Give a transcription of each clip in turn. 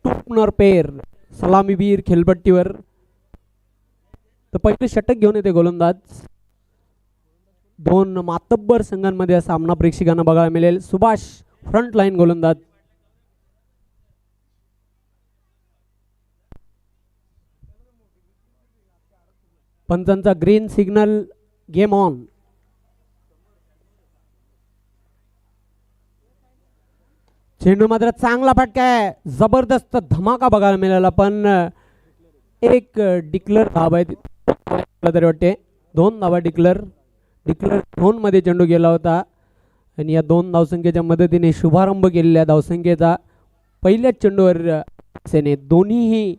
टोपनर पेर सलामीवीर खेलपट्टीवर. तर पहिले षटक घेऊन येते गोलंदाज. दोन मातब्बर संघांमध्ये हा सामना प्रेक्षकांना बघायला मिळेल. सुभाष फ्रंट लाईन गोलंदाज. पंचांचा ग्रीन सिग्नल, गेम ऑन. चेंडू मात्र चांगला फटका आहे, जबरदस्त धमाका बघायला मिळाला, पण एक डिक्लेअर धाव आहे तरी वाटते. 2 धावा डिक्लेअर झोन मध्ये चेंडू गेला होता आणि या 2 धावसंख्येच्या मदतीने शुभारंभ केलेल्या धावसंख्येचा पहिल्याच चेंडूवर सेने दोन्हीही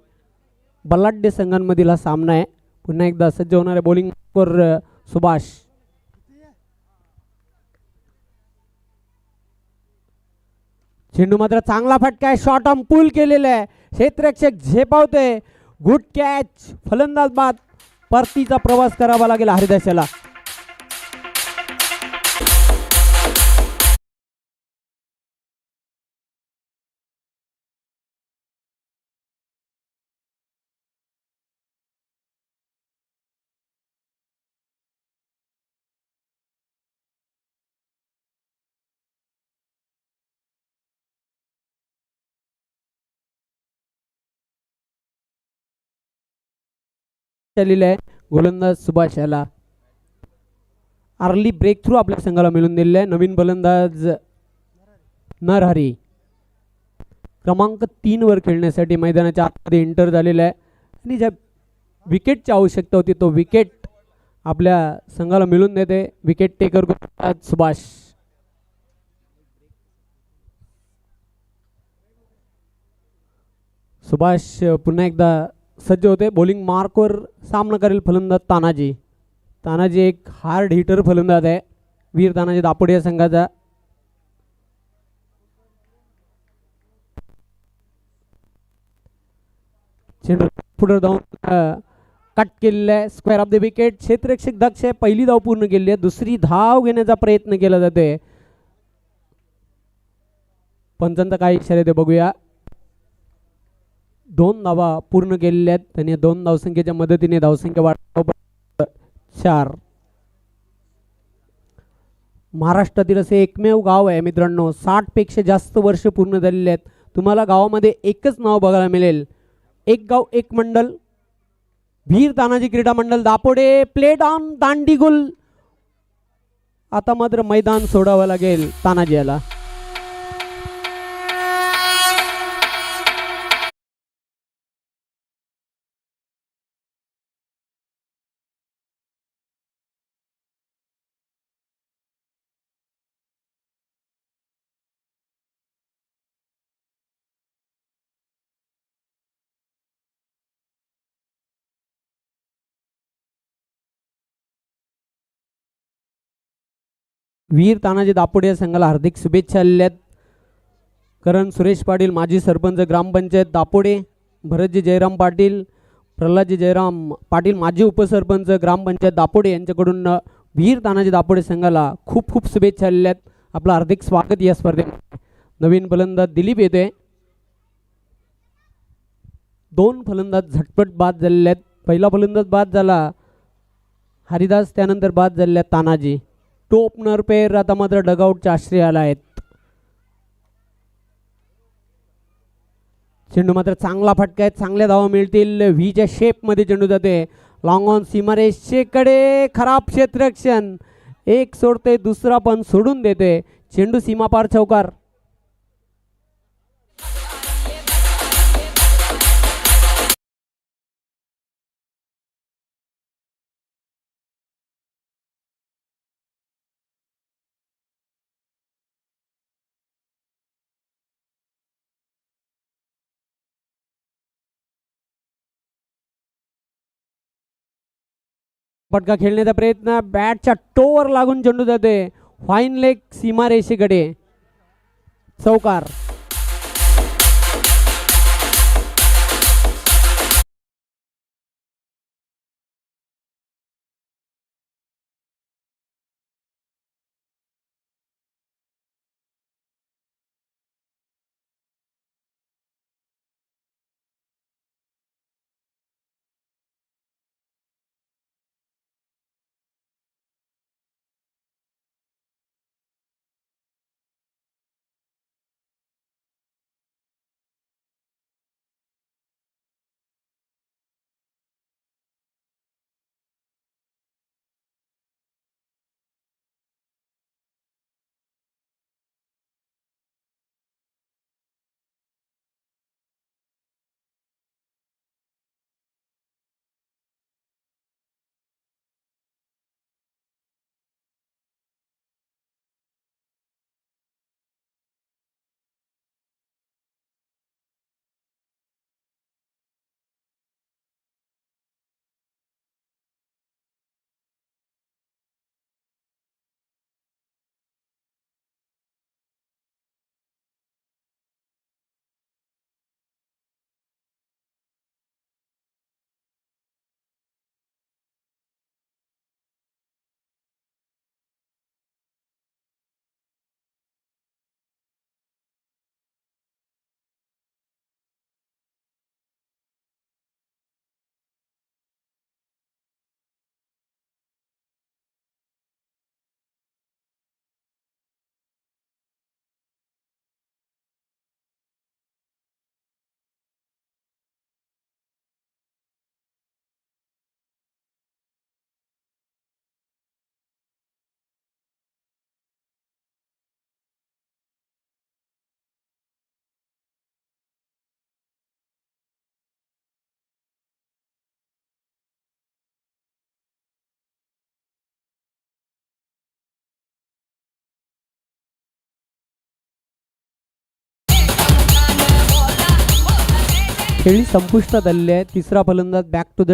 बलाढ्य संघांमधील हा सामना आहे. पुन्हा एकदा सज्ज होणाऱ्या बॉलिंग वर सुभाष. चेंडू मात्र चांगला फटका आहे, शॉर्ट आर्म पुल केलेला आहे, क्षेत्ररक्षक झेपावते. Good catch. फलंदाज बाद. परतीचा प्रवास करावा लागेल हरिदासाला. आहे गोलंदाज सुभाष याला अर्ली ब्रेक थ्रू आपल्या संघाला मिळून दिलेला आहे. नवीन गोलंदाज नरहरी क्रमांक 3 वर खेळण्यासाठी मैदानाच्या आतमध्ये एंटर झालेला आहे आणि ज्या विकेटची आवश्यकता होती तो विकेट आपल्या संघाला मिळून देते. विकेट टेकर गोलंदाज सुभाष. सुभाष पुन्हा एकदा सज्ज होते. बॉलिंग मार्कवर सामना करेल फलंदाज तानाजी. तानाजी एक हार्ड हिटर फलंदाज आहे, वीर तानाजी दापोडे या संघाचा. चेंडू पुढे जाऊन कट केलेला आहे, स्क्वेअर ऑफ द विकेट. क्षेत्ररक्षक दक्ष आहे, पहिली धाव पूर्ण केली आहे, दुसरी धाव घेण्याचा प्रयत्न केला जातोय. पंचांचा काय इशारा ते बघूया. 2 धावा पूर्ण केलेल्या आहेत आणि 2 धावसंख्येच्या मदतीने धावसंख्या वाढ 4. महाराष्ट्रातील असे एकमेव गाव आहे मित्रांनो, 60 पेक्षा जास्त वर्ष पूर्ण झालेले आहेत. तुम्हाला गावामध्ये एकच नाव बघायला मिळेल, एक गाव एक मंडल, वीर तानाजी क्रीडा मंडल दापोडे. प्लेट ऑन दांडीगुल. आता मात्र मैदान सोडावं लागेल तानाजी याला. वीर तानाजी दापोडे या संघाला हार्दिक शुभेच्छा आलेल्या आहेत. करण सुरेश पाटील माजी सरपंच ग्रामपंचायत दापोडे, भरतजी जयराम पाटील, प्रल्हादजी जयराम पाटील माजी उपसरपंच ग्रामपंचायत दापोडे यांच्याकडून वीर तानाजी दापोडे संघाला खूप खूप शुभेच्छा आलेल्या आहेत. आपलं हार्दिक स्वागत या स्पर्धेत. नवीन फलंदाज दिलीप येते. 2 फलंदाज झटपट बाद झालेले आहेत. पहिला फलंदाज बाद झाला हरिदास, त्यानंतर बाद झालेल्या तानाजी. टोपनर पेर आता मात्र डगआउटच्या आश्रयाला आहेत. चेंडू मात्र चांगला फटका आहे, चांगल्या धावा मिळतील. व्हीच्या शेप मध्ये चेंडू जाते, लॉंग ऑन सीमारेषेकडे. खराब क्षेत्ररक्षण, एक सोडते दुसरा पण सोडून देते. चेंडू सीमापार चौकार. फटका खेळण्याचा प्रयत्न, बॅटच्या टोवर लागून चेंडू जाते फाईन लेग सीमारेषेकडे. चौकार. खेळी संपुष्टात आलेली आहे. तिसरा फलंदाज बॅक टू द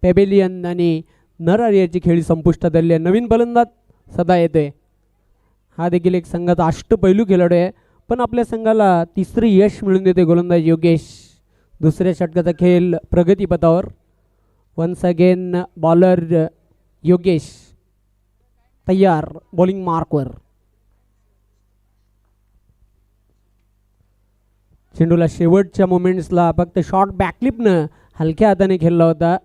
पेबेलियन आणि नरहरियाची खेळी संपुष्टात आलेली आहे. नवीन फलंदाज सदा येतोय. हा देखील एक संघाचा अष्टपैलू खेळाडू आहे, पण आपल्या संघाला तिसरे यश मिळून देते गोलंदाज योगेश. दुसऱ्या षटकाचा खेळ प्रगतीपथावर. वन्स अगेन बॉलर योगेश तयार बॉलिंग मार्कवर. चेंडूला शेवटच्या मोमेंट्सला फक्त शॉर्ट बॅकलिपनं हलक्या हाताने खेळला होता.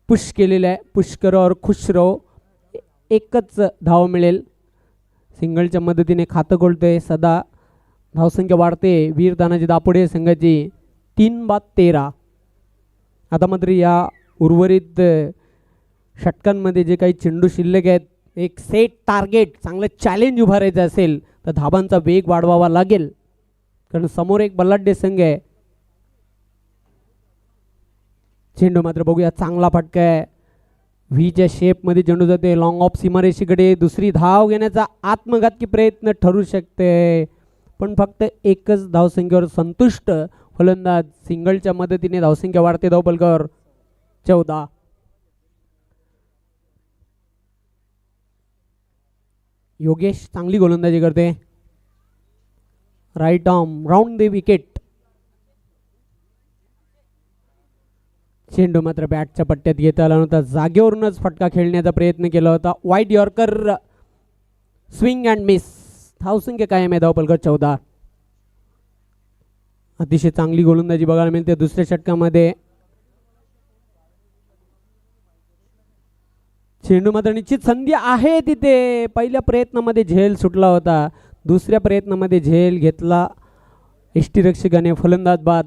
पुश केलेला आहे. पुश करो और खुश रहो. एकच धाव मिळेल. सिंगलच्या मदतीने खातं खोलतोय सदा. धावसंख्या वाढते वीर तानाजी दापोडे संघाची 3/13. आता मात्र या उर्वरित षटकांमध्ये जे काही चेंडू शिल्लक आहेत, एक सेट टार्गेट चांगलं चॅलेंज उभारायचं असेल तर धाबांचा वेग वाढवावा लागेल, कारण समोर एक बलाढ्य संघ आहे. चेंडू मात्र बघूया चांगला फटका आहे. व्हीच्या शेपमध्ये चेंडू जाते लॉंग ऑफ सीमारेषेकडे. दुसरी धाव घेण्याचा आत्मघातकी प्रयत्न ठरू शकते, पण फक्त एकच धावसंख्येवर संतुष्ट फलंदाज. सिंगलच्या मदतीने धावसंख्या वाढते. धावफलकावर 14. योगेश चांगली गोलंदाजी करते. Right arm round the wicket. चेंडू मात्र बॅटच्या पट्ट्यात घेता आला नव्हता. जागेवरूनच फटका खेळण्याचा प्रयत्न केला होता. Wide yorker swing and miss. धावसंख्या कायम आहे. धावफलक 14. अतिशय चांगली गोलंदाजी बघायला मिळते दुसऱ्या षटकामध्ये. चेंडू मात्र निश्चित संधी आहे तिथे. पहिल्या प्रयत्नामध्ये झेल सुटला होता. दुसऱ्या प्रयत्नामध्ये झेल घेतला यष्टीरक्षकाने. फलंदाज बाद.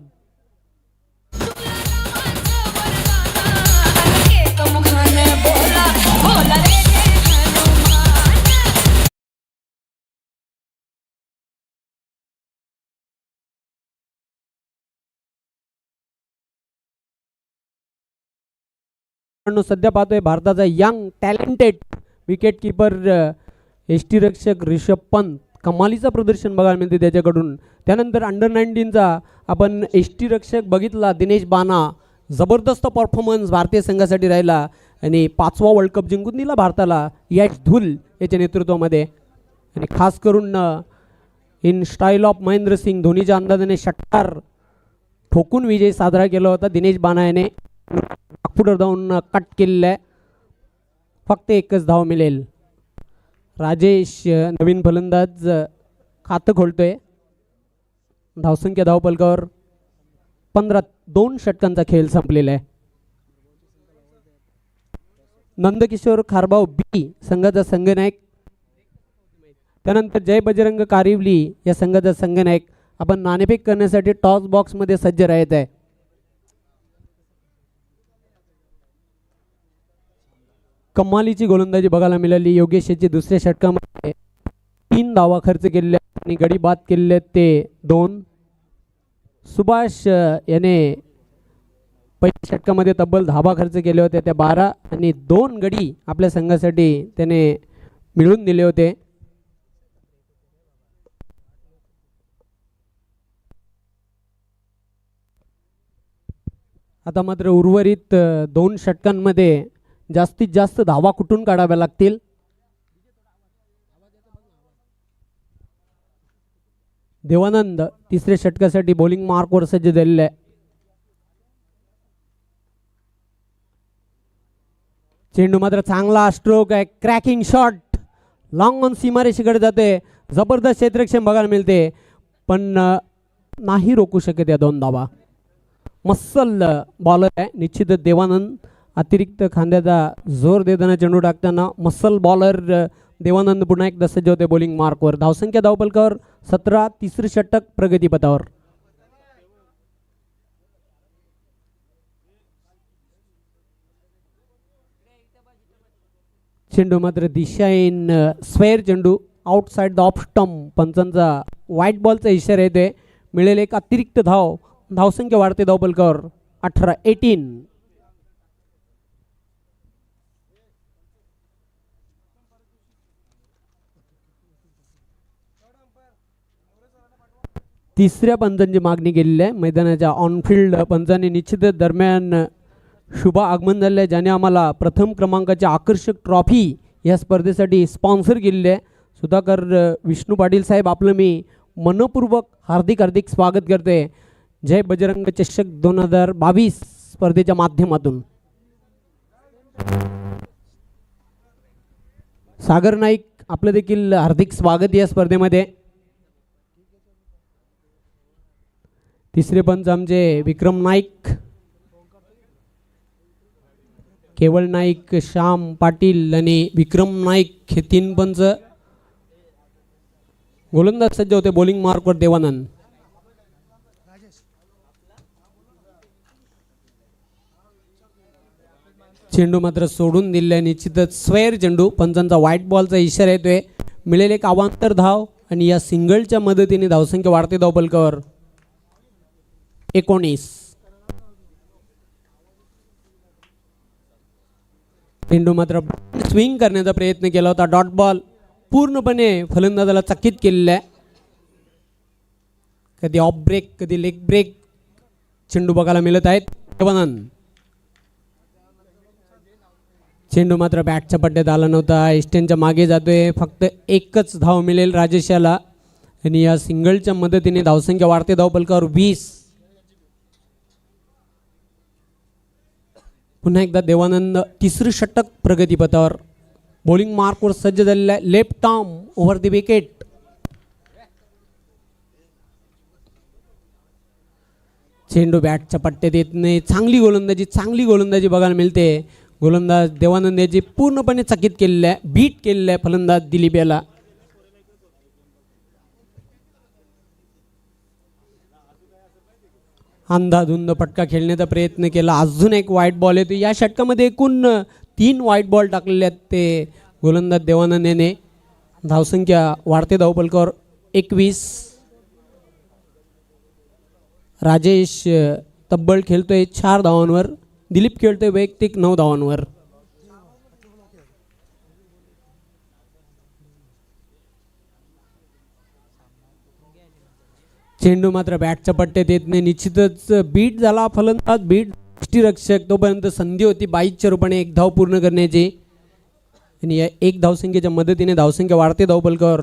सध्या पाहतोय भारताचा यंग टॅलेंटेड विकेट किपर यष्टीरक्षक ऋषभ पंत. कमालीचं प्रदर्शन बघायला मिळते त्याच्याकडून. त्यानंतर अंडर 19चा आपण यष्टीरक्षक बघितला दिनेश बाना. जबरदस्त परफॉर्मन्स भारतीय संघासाठी राहिला आणि 5वा वर्ल्ड कप जिंकून दिला भारताला यश धुल याच्या नेतृत्वामध्ये. आणि खास करून इन स्टाईल ऑफ महेंद्रसिंग धोनीच्या अंदाजाने षटकार ठोकून विजय साजरा केला होता दिनेश बाना याने. नागपूर धावून कट केलेला आहे. फक्त एकच धाव मिळेल. राजेश नवीन फलंदाज खातं खोलतोय. धावसंख्या धावफलकावर 15. 2 षटकांचा खेळ संपलेला आहे. नंदकिशोर खारभाऊ बी संघाचा संघनायक. त्यानंतर जय बजरंग कारिवली या संघाचा संघनायक. आपण नाणेफेक करण्यासाठी टॉस बॉक्समध्ये सज्ज राहत आहे. कमालीची गोलंदाजी बघायला मिळाली योगेश याची. दुसऱ्या षटकामध्ये 3 धावा खर्च केलेल्या आणि गडी बाद केलेले ते 2. सुभाष याने पहिल्या षटकामध्ये तब्बल धावा खर्च केले होते त्या 12 आणि 2 गडी आपल्या संघासाठी त्याने मिळवून दिले होते. आता मात्र उर्वरित 2 षटकांमध्ये जास्तीत जास्त धावा कुठून काढाव्या लागतील. देवानंद तिसऱ्या षटकासाठी बॉलिंग मार्कवर सज्ज झालेला आहे. चेंडू मात्र चांगला स्ट्रोक आहे. क्रॅकिंग शॉट लॉंग ऑन सीमारेषेकडे जाते. जबरदस्त क्षेत्ररक्षण बघायला मिळते, पण नाही रोखू शकत या 2 धावा. मस्सल बॉलर आहे निश्चितच देवानंद. अतिरिक्त खांद्याचा जोर देताना चेंडू टाकताना मस्सल बॉलर देवानंद पुन्हा एकदा सज्ज होते बॉलिंग मार्कवर. धावसंख्या धावफलकावर 17. तिसरे षटक प्रगतीपथावर. चेंडू मात्र दिशा इन स्क्वेअर चेंडू आउटसाइड द ऑफ स्टंप. पंचांचा व्हाईट बॉलचा इशारा येतोय. मिळेल एक अतिरिक्त धाव. धावसंख्या वाढते धावफलकावर 18. 18. तिसऱ्या पंचांची मागणी केलेली आहे. मैदानाच्या ऑनफिल्ड पंचांनी निश्चितच दरम्यान शुभ आगमन झाले आहे, ज्याने आम्हाला प्रथम क्रमांकाची आकर्षक ट्रॉफी या स्पर्धेसाठी स्पॉन्सर केलेली आहे. सुधाकर विष्णू पाटील साहेब आपलं मी मनपूर्वक हार्दिक हार्दिक स्वागत करते. जय बजरंग चषक 2022 स्पर्धेच्या माध्यमातून. सागर नाईक आपलं देखील हार्दिक स्वागत या स्पर्धेमध्ये. तिसरे पंच आमचे विक्रम नाईक, केवळ नाईक, श्याम पाटील आणि विक्रम नाईक हे तीन पंच. गोलंदाज सज्ज होते बॉलिंग मार्कवर देवानंद. चेंडू मात्र सोडून दिले. निश्चितच स्क्वेअर चेंडू. पंचांचा व्हाईट बॉलचा इशारा येतोय. मिळेल एक अवांतर धाव आणि या सिंगलच्या मदतीने धावसंख्या वाढते धावफलकावर 19. चेंडू मात्र स्विंग करण्याचा प्रयत्न केला होता. डॉट बॉल पूर्णपणे फलंदाजाला चकित केलेला आहे. कधी ऑफ ब्रेक कधी लेग ब्रेक चेंडू बघायला मिळत आहेत. देवानंद. चेंडू मात्र बॅटच्या पट्ट्यात आला नव्हता. एस्टेनच्या मागे जातोय. फक्त एकच धाव मिळेल राजेशाला आणि या सिंगलच्या मदतीने धावसंख्या वाढते धावफलकावर 20. पुन्हा एकदा देवानंद तिसरं षटक प्रगतीपथावर. बॉलिंग मार्कवर सज्ज झालेला आहे. Left arm over the wicket. चेंडू बॅटच्या पट्ट्यात येत नाही. चांगली गोलंदाजी बघायला मिळते. गोलंदाज देवानंद याची पूर्णपणे चकित केलेलं आहे. बीट केलेलं आहे फलंदाज दिलीप याला. अंधाधुंद फटका खेळण्याचा प्रयत्न केला. अजून एक व्हाईट बॉल येतो. या षटकामध्ये एकूण 3 व्हाईट बॉल टाकलेले आहेत ते गोलंदाज देवानंद याने. धावसंख्या वाढते धावफलकावर 21. राजेश तब्बल खेळतोय 4 धावांवर. दिलीप खेळतोय वैयक्तिक 9 धावांवर. चेंडू मात्र बॅटच्या पट्ट्यात येत नाही. निश्चितच बीट झाला फलंदाज. बीट यष्टीरक्षक. तोपर्यंत संधी होती 22च्या रूपाने 1 धाव पूर्ण करण्याची आणि या 1 धावसंख्येच्या मदतीने धावसंख्या वाढते धावफलकावर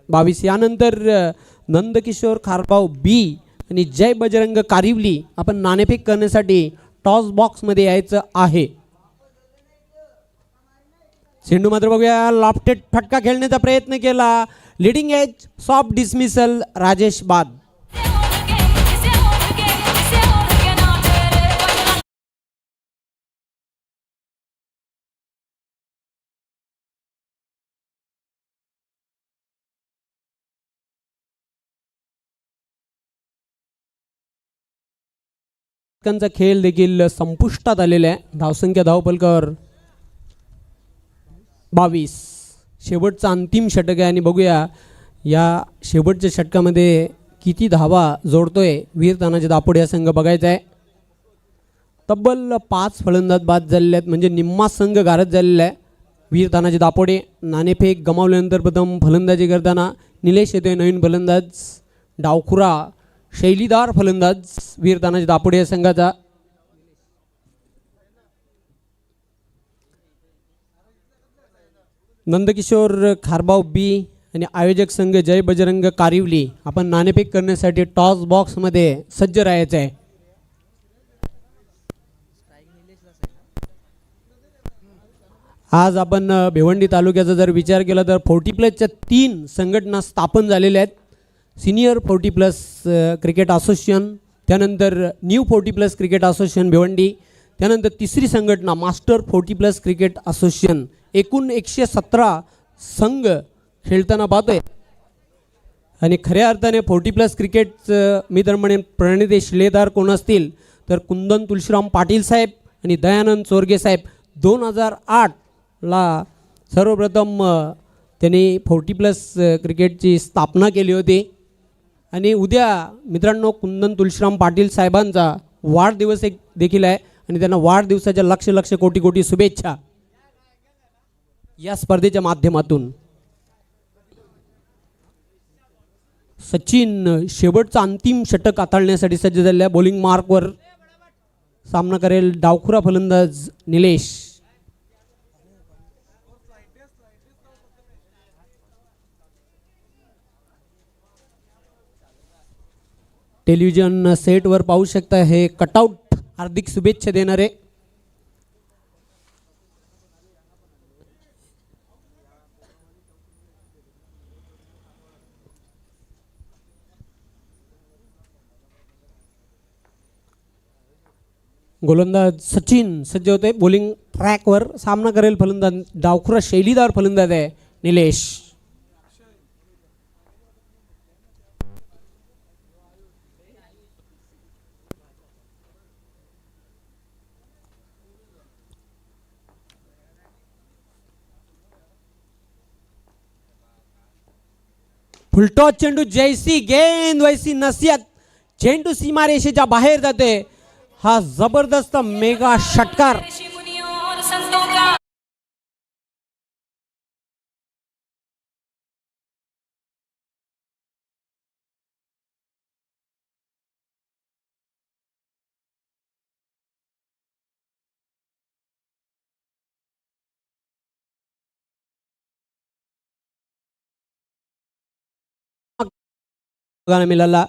22. यानंतर नंदकिशोर खारपाव बी आणि जय बजरंग कारिवली आपण नाणेफेक करण्यासाठी टॉस बॉक्समध्ये यायचं आहे. चेंडू मात्र बघूया. लॉफ्टेड फटका खेळण्याचा प्रयत्न केला. Leading age soft dismissal. Rajesh बाद. चा खेळ देखील संपुष्टात आलेला आहे. धावसंख्या धावफलकावर 22. शेवटचा अंतिम षटक आहे आणि बघूया या शेवटच्या षटकामध्ये किती धावा जोडतोय वीर तानाजी दापोडे या संघ बघायचा आहे. तब्बल 5 फलंदाज बाद झालेले आहेत म्हणजे निम्मा संघ गारद झालेला आहे. वीर तानाजी दापोडे नाणेफेक गमावल्यानंतर प्रथम फलंदाजी करताना निलेश येतोय नवीन फलंदाज. डावखुरा शैलीदार फलंदाज वीर तानाजी दापोडे या संघाचा. नंदकिशोर खारबाव बी आणि आयोजक संघ जय बजरंग कारिवली आपण नाणेफेक करण्यासाठी टॉस बॉक्समध्ये सज्ज राहायचं आहे. आज आपण भिवंडी तालुक्याचा जर विचार केला तर 40+ 3 संघटना स्थापन झालेल्या आहेत. सीनियर 40+ क्रिकेट असोसिएशन, त्यानंतर न्यू 40+ क्रिकेट असोसिएशन भिवंडी, त्यानंतर तिसरी संघटना मास्टर 40+ क्रिकेट असोसिएशन. एकूण 117 संघ खेळताना पाहतोय आणि खऱ्या अर्थाने 40+ क्रिकेट मी तर म्हणेन प्रणित शिलेदार कोण असतील तर कुंदन तुळशीराम पाटील साहेब आणि दयानंद चोरगे साहेब. 2008ला सर्वप्रथम त्यांनी 40+ क्रिकेटची स्थापना केली होती आणि उद्या मित्रांनो कुंदन तुळशीराम पाटील साहेबांचा वाढदिवस एक देखील आहे आणि त्यांना वाढदिवसाच्या लक्ष कोटी शुभेच्छा या स्पर्धेच्या माध्यमातून. सचिन शेवटचा अंतिम षटक हाताळण्यासाठी सज्ज झालेल्या बॉलिंग मार्कवर सामना करेल डावखुरा फलंदाज निलेश. टेलिव्हिजन सेटवर पाहू शकता हे कटआउट हार्दिक शुभेच्छा देणारे. गोलंदाज सचिन सज्ज होते बॉलिंग ट्रॅकवर. सामना करेल फलंदाज डावखुरा शैलीदार फलंदाज आहे निलेश. फुलटॉस चेंडू जैसी गेंद वैसी नसीहत. चेंडू सीमारेषेच्या बाहेर जाते. हा जबरदस्त मेगा षटकार. बघायला मिळाला.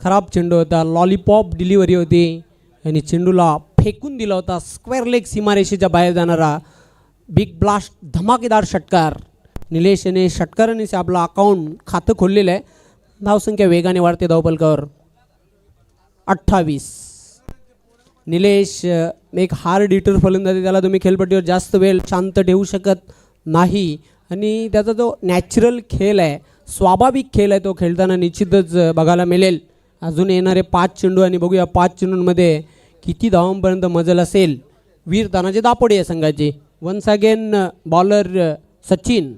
खराब चेंडू होता. लॉलीपॉप डिलिव्हरी होती आणि चेंडूला फेकून दिला होता. स्क्वेअर लेग सीमारेषेच्या बाहेर जाणारा बिग ब्लास्ट धमाकेदार षटकार. निलेश याने षटकाराने आपलं अकाउंट खातं खोललेलं आहे. धावसंख्या वेगाने वाढते धावपलकावर 28. निलेश एक हार्ड हिटर फलंदाज आहे. त्याला तुम्ही खेळपट्टीवर जास्त वेळ शांत ठेवू शकत नाही आणि त्याचा जो नॅचरल खेळ आहे, स्वाभाविक खेळ आहे, तो खेळताना निश्चितच बघायला मिळेल. अजून येणारे 5 चेंडू आणि बघूया 5 चेंडूंमध्ये किती धावांपर्यंत मजल असेल. वीर तानाजी दापोडे या संघाचे. Once again bowler Sachin.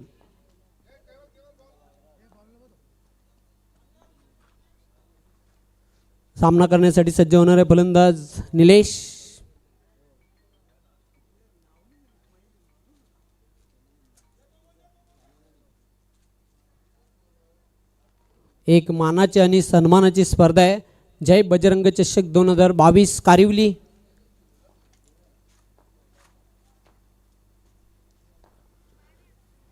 सामना करण्यासाठी सज्ज होणारे फलंदाज निलेश. एक मानाची आणि सन्मानाची स्पर्धा आहे. जय बजरंग चषक 2022 कारिवली.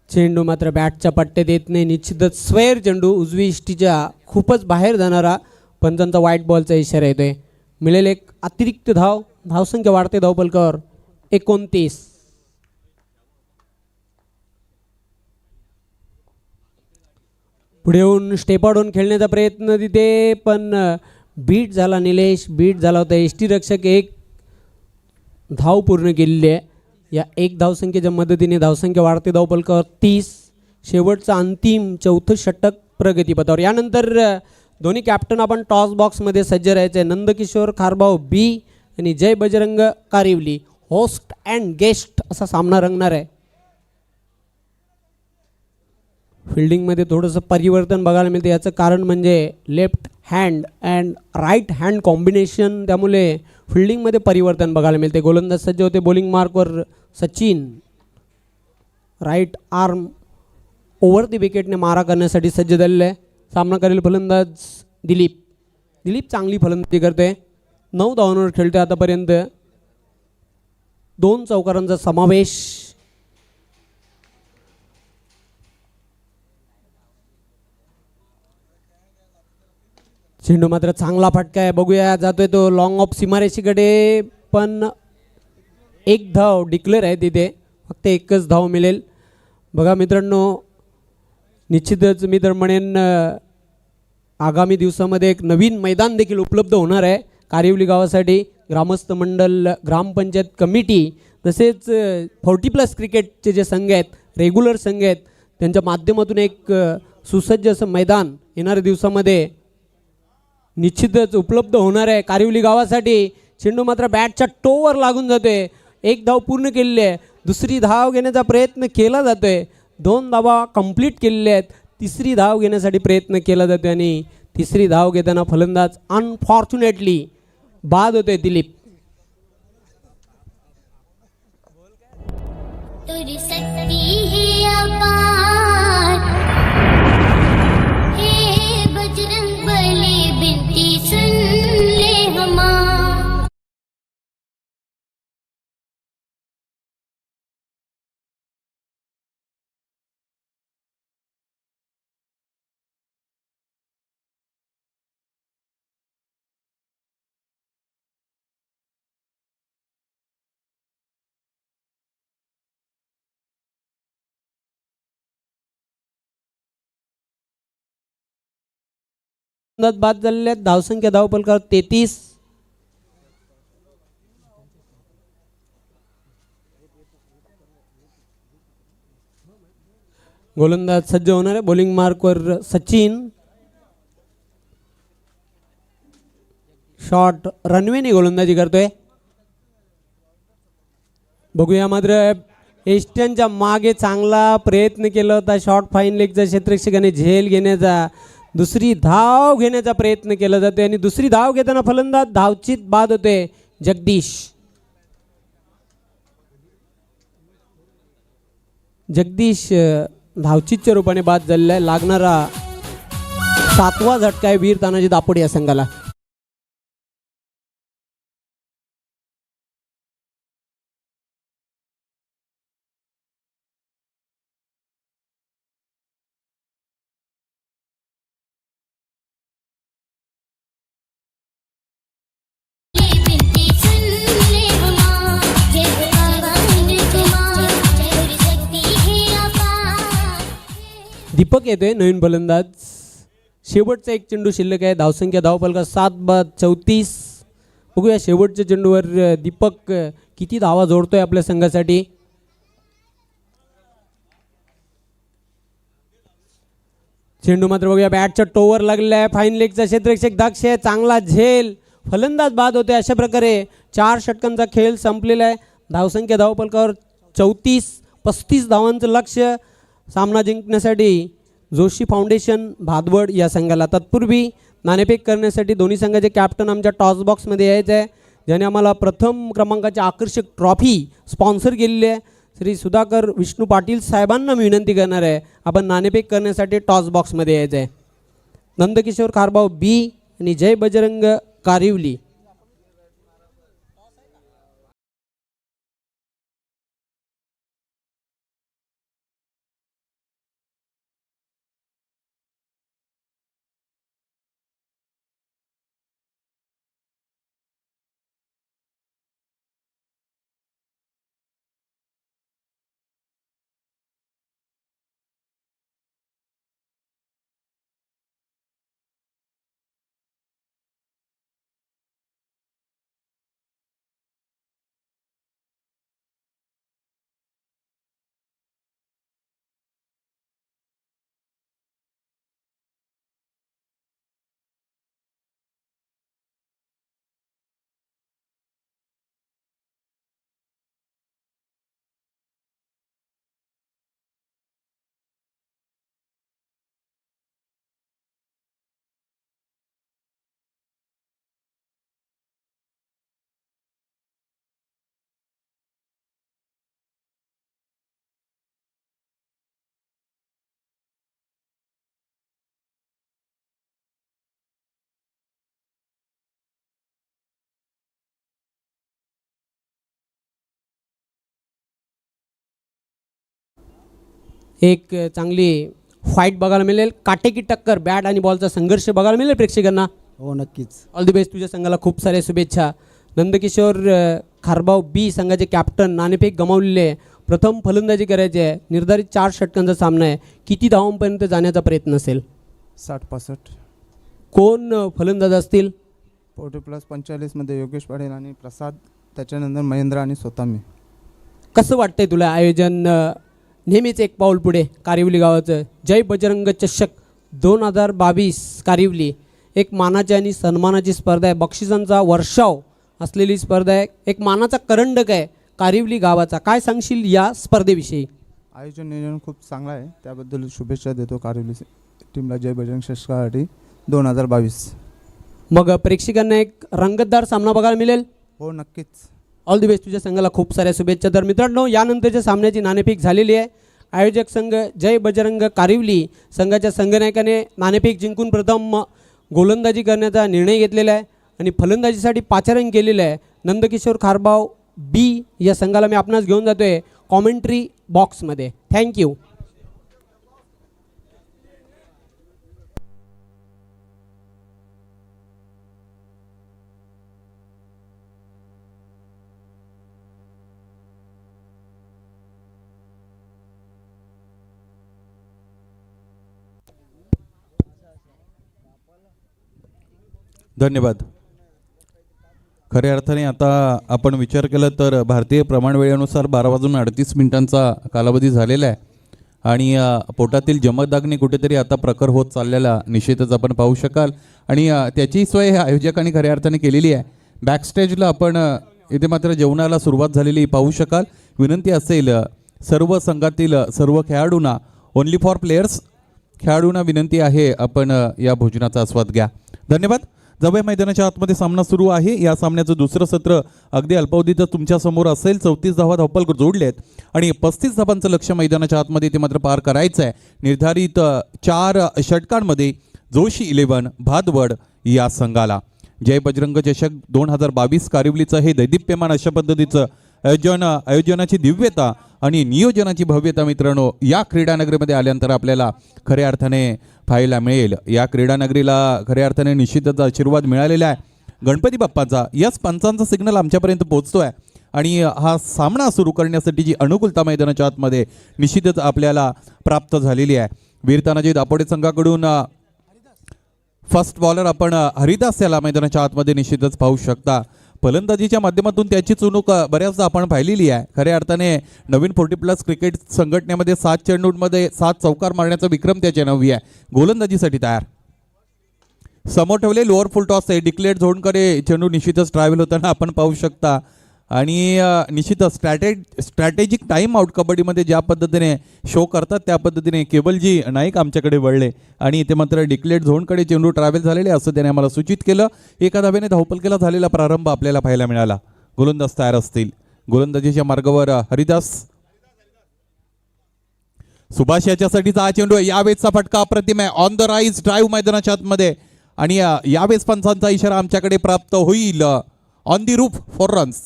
चेंडू मात्र बॅटच्या पट्ट्यात येत नाही. निश्चितच स्क्वेअर चेंडू उजवी इष्टीच्या खूपच बाहेर जाणारा. पंचांचा व्हाईट बॉलचा इशारा येतोय. मिळेल एक अतिरिक्त धाव. धावसंख्या वाढते धावपलकावर 29. पुढे येऊन स्टेपाडून खेळण्याचा प्रयत्न तिथे पण बीट झाला. निलेश बीट झाला होता. एष्टी रक्षक एक धाव पूर्ण केलेली आहे. या एक धावसंख्येच्या मदतीने धावसंख्या वाढते धावपलकावर 30. शेवटचा अंतिम चौथं षटक प्रगतीपथावर. यानंतर दोन्ही कॅप्टन आपण टॉस बॉक्समध्ये सज्ज राहायचे आहे. नंदकिशोर खारभाऊ बी आणि जय बजरंग कारिवली. होस्ट अँड गेस्ट असा सामना रंगणार आहे. फिल्डिंगमध्ये थोडंसं परिवर्तन बघायला मिळते. याचं कारण म्हणजे left hand and right hand combination, त्यामुळे फिल्डिंगमध्ये परिवर्तन बघायला मिळते. गोलंदाज सज्ज होते बॉलिंग मार्कवर Sachin. Right arm over the विकेटने मारा करण्यासाठी सज्ज झालेलं आहे. सामना करेल फलंदाज दिलीप. दिलीप चांगली फलंदाजी करते. 9 धावांवर खेळते आतापर्यंत. 2 चौकारांचा समावेश. चेंडू मात्र चांगला फटका आहे. बघूया जातोय तो लॉंग ऑफ सीमारेषेकडे पण एक धाव डिक्लेअर आहे तिथे. फक्त एकच धाव मिळेल. बघा मित्रांनो, निश्चितच मी तर म्हणेन आगामी दिवसामध्ये एक नवीन मैदान देखील उपलब्ध होणार आहे कारिवली गावासाठी. ग्रामस्थ मंडळ, ग्रामपंचायत कमिटी तसेच 40+ क्रिकेटचे जे संघ आहेत, रेग्युलर संघ आहेत, त्यांच्या माध्यमातून एक सुसज्ज असं मैदान येणाऱ्या दिवसामध्ये निश्चितच उपलब्ध होणार आहे कारिवली गावासाठी. चेंडू मात्र बॅटच्या टोवर लागून जातोय. एक धाव पूर्ण केलेली आहे. दुसरी धाव घेण्याचा प्रयत्न केला जातोय. 2 धावा कंप्लीट केलेल्या आहेत. तिसरी धाव घेण्यासाठी प्रयत्न केला जातोय आणि तिसरी धाव घेताना फलंदाज अनफॉर्च्युनेटली बाद होते दिलीप. हे बाद झालेले आहेत. धावसंख्या धावपलकावर 33. गोलंदाज सज्ज होणार आहे. बॉलिंग मार्कवर सचिन. शॉट रनवेने गोलंदाजी करतोय. बघूया मात्र एस्टनच्या मागे चांगला प्रयत्न केला होता. शॉर्ट फाईन लेगचा क्षेत्ररक्षकाने झेल घेण्याचा, दुसरी धाव घेण्याचा प्रयत्न केला जातोय आणि दुसरी धाव घेताना फलंदाज धावचीत बाद होते. जगदीश धावचीतच्या रूपाने बाद झालेला आहे. लागणारा 7वा झटका आहे वीर तानाजी दापोडे या संघाला. दीपक येतोय नवीन फलंदाज. शेवटचा एक चेंडू शिल्लक आहे. धावसंख्या धावपलका 7 बाद 34. बघूया शेवटच्या चेंडूवर दीपक किती धावा जोडतोय आपल्या संघासाठी. चेंडू मात्र बघूया बॅटच्या टोवर लागलेला आहे. फाईन लेगचा क्षेत्ररक्षक दक्ष आहे. चांगला झेल, फलंदाज बाद होते. अशा प्रकारे 4 षटकांचा खेळ संपलेला आहे. धावसंख्या धावपलकावर 34-35 धावांचं लक्ष्य सामना जिंकण्यासाठी जोशी फाउंडेशन भादवड या संघाला. तत्पूर्वी नाणेफेक करण्यासाठी दोन्ही संघाचे कॅप्टन आमच्या टॉस बॉक्समध्ये यायचे आहे, ज्याने आम्हाला प्रथम क्रमांकाची आकर्षक ट्रॉफी स्पॉन्सर केलेली आहे. श्री सुधाकर विष्णू पाटील साहेबांना मी विनंती करणार आहे, आपण नाणेफेक करण्यासाठी टॉस बॉक्समध्ये यायचं आहे. नंदकिशोर खारभाऊ बी आणि जय बजरंग कारिवली. एक चांगली फाईट बघायला मिळेल. काटेकी टक्कर, बॅट आणि बॉलचा संघर्ष बघायला मिळेल प्रेक्षकांना. हो नक्कीच. All the best. तुझ्या संघाला खूप साऱ्या शुभेच्छा. नंदकिशोर खारभाऊ बी संघाचे कॅप्टन, नाणेफेक गमावलेले, प्रथम फलंदाजी करायची आहे. निर्धारित 4 षटकांचा सामना आहे. किती धावांपर्यंत जाण्याचा प्रयत्न असेल? 60-65. कोण फलंदाज असतील? 40+45 योगेश पाटील आणि प्रसाद, त्याच्यानंतर महेंद्र आणि स्वतः मी. कसं वाटतंय तुला आयोजन? नेहमीच एक पाऊल पुढे कारिवली गावाचं. जय बजरंग चषक 2022 कारिवली एक मानाची आणि सन्मानाची स्पर्धा आहे. बक्षिसांचा वर्षाव असलेली स्पर्धा आहे. एक मानाचा करंडक आहे कारिवली गावाचा. काय सांगशील या स्पर्धेविषयी? आयोजन नियोजन खूप चांगलं आहे, त्याबद्दल शुभेच्छा देतो कारिवली टीमला. जय बजरंग चषकासाठी 2022. मग प्रेक्षकांना एक रंगतदार सामना बघायला मिळेल. हो नक्कीच. All the best. तुझ्या संघाला खूप साऱ्या शुभेच्छा. तर मित्रांनो, यानंतरच्या सामन्याची नाणेफेक झालेली आहे. आयोजक संघ जय बजरंग कारिवली संघाच्या संघनायकाने नाणेफेक जिंकून प्रथम गोलंदाजी करण्याचा निर्णय घेतलेला आहे आणि फलंदाजीसाठी पाचारण केलेलं आहे. नंदकिशोर खारभाऊ बी या संघाला मी आपणास घेऊन जातोय कॉमेंट्री बॉक्समध्ये. थँक्यू. धन्यवाद. खऱ्या अर्थाने आता आपण विचार केला तर भारतीय प्रमाण वेळेनुसार 12:38 कालावधी झालेला आहे आणि पोटातील जमदाग्नी कुठेतरी आता प्रखर होत चाललेला निश्चितच आपण पाहू शकाल आणि त्याची सोय ह्या आयोजकांनी खऱ्या अर्थाने केलेली आहे. बॅकस्टेजला आपण इथे मात्र जेवणाला सुरुवात झालेली पाहू शकाल. विनंती असेल सर्व संघातील सर्व खेळाडूंना, ओनली फॉर प्लेयर्स, खेळाडूंना विनंती आहे आपण या भोजनाचा आस्वाद घ्या. धन्यवाद. जाऊया मैदानाच्या आतमध्ये सामना सुरू आहे. या सामन्याचं दुसरं सत्र अगदी अल्पावधीतच तुमच्या समोर असेल. 34 धावा धावपल जोडलेत आणि 35 धावांचं लक्ष मैदानाच्या आतमध्ये ते मात्र पार करायचं आहे. निर्धारित 4 षटकांमध्ये जोशी 11 भादवड या संघाला. जय बजरंग चषक 2022 कारिवलीचं हे दैदिप्यमान अशा पद्धतीचं आयोजनाची दिव्यता आणि नियोजनाची भव्यता मित्रांनो या क्रीडानगरीमध्ये आल्यानंतर आपल्याला खऱ्या अर्थाने पाहायला मिळेल. या क्रीडानगरीला खऱ्या अर्थाने निश्चितच आशीर्वाद मिळालेला आहे गणपती बाप्पाचा. याच पंचांचा सिग्नल आमच्यापर्यंत पोहोचतोय आणि हा सामना सुरू करण्यासाठी जी अनुकूलता मैदानाच्या आतमध्ये निश्चितच आपल्याला प्राप्त झालेली आहे. वीर तानाजी दापोडे संघाकडून फर्स्ट बॉलर आपण हरिदास याला मैदानाच्या आतमध्ये निश्चितच पाहू शकता. फलंदाजीच्या माध्यमातून त्याची चुणूक बऱ्याचदा आपण पाहिलेली आहे. खऱ्या अर्थाने नवीन 40+ क्रिकेट संघटनेमध्ये 7 चेंडूंमध्ये 7 चौकार मारण्याचा विक्रम त्याच्या नावी आहे. गोलंदाजीसाठी तयार. समोर ठेवले लोअर फुल टॉस आहे. डिक्लेअर झोनकडे चेंडू निश्चितच ट्रॅव्हल होताना आपण पाहू शकता आणि निश्चितच स्ट्रॅटेजिक टाईम आउट कबड्डीमध्ये ज्या पद्धतीने शो करतात त्या पद्धतीने केवलजी नाईक आमच्याकडे वळले आणि ते मात्र डिक्लेअर झोनकडे चेंडू ट्रॅव्हल झालेले असं त्याने आम्हाला सूचित केलं. एका धावेने धावपलकेला झालेला प्रारंभ आपल्याला पाहायला मिळाला. गोलंदाज तयार असतील. गोलंदाजीच्या मार्गावर हरिदास. सुभाष याच्यासाठीचा हा चेंडू आहे. यावेळेसचा फटका अप्रतिम आहे. ऑन द राईज ड्राईव्ह मैदानाच्या आतमध्ये आणि यावेळेस पंचांचा इशारा आमच्याकडे प्राप्त होईल. On the roof for runs.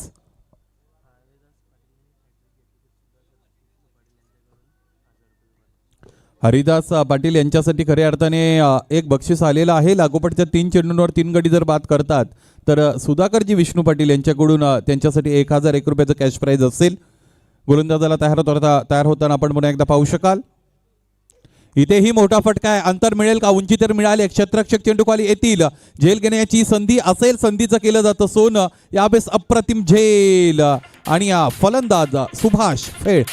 Haridas Patil यांच्यासाठी खऱ्या अर्थाने एक बक्षीस आलेलं आहे. लागोपाठच्या 3 चेंडूंवर 3 गडी जर बाद करतात तर सुधाकरजी विष्णू पाटील यांच्याकडून त्यांच्यासाठी 1001 रुपयाचं कॅश प्राईज असेल. गोलंदाजाला तयार होताना आपण पुन्हा एकदा पाहू शकाल. इथेही मोठा फटका आहे. अंतर मिळेल का? उंची तर मिळाली. क्षेत्ररक्षक चेंडू खाली येतील. झेल घेण्याची संधी असेल. संधीचं केलं जातं सोनं. यावेळेस अप्रतिम झेल आणि फलंदाज सुभाष फेळ.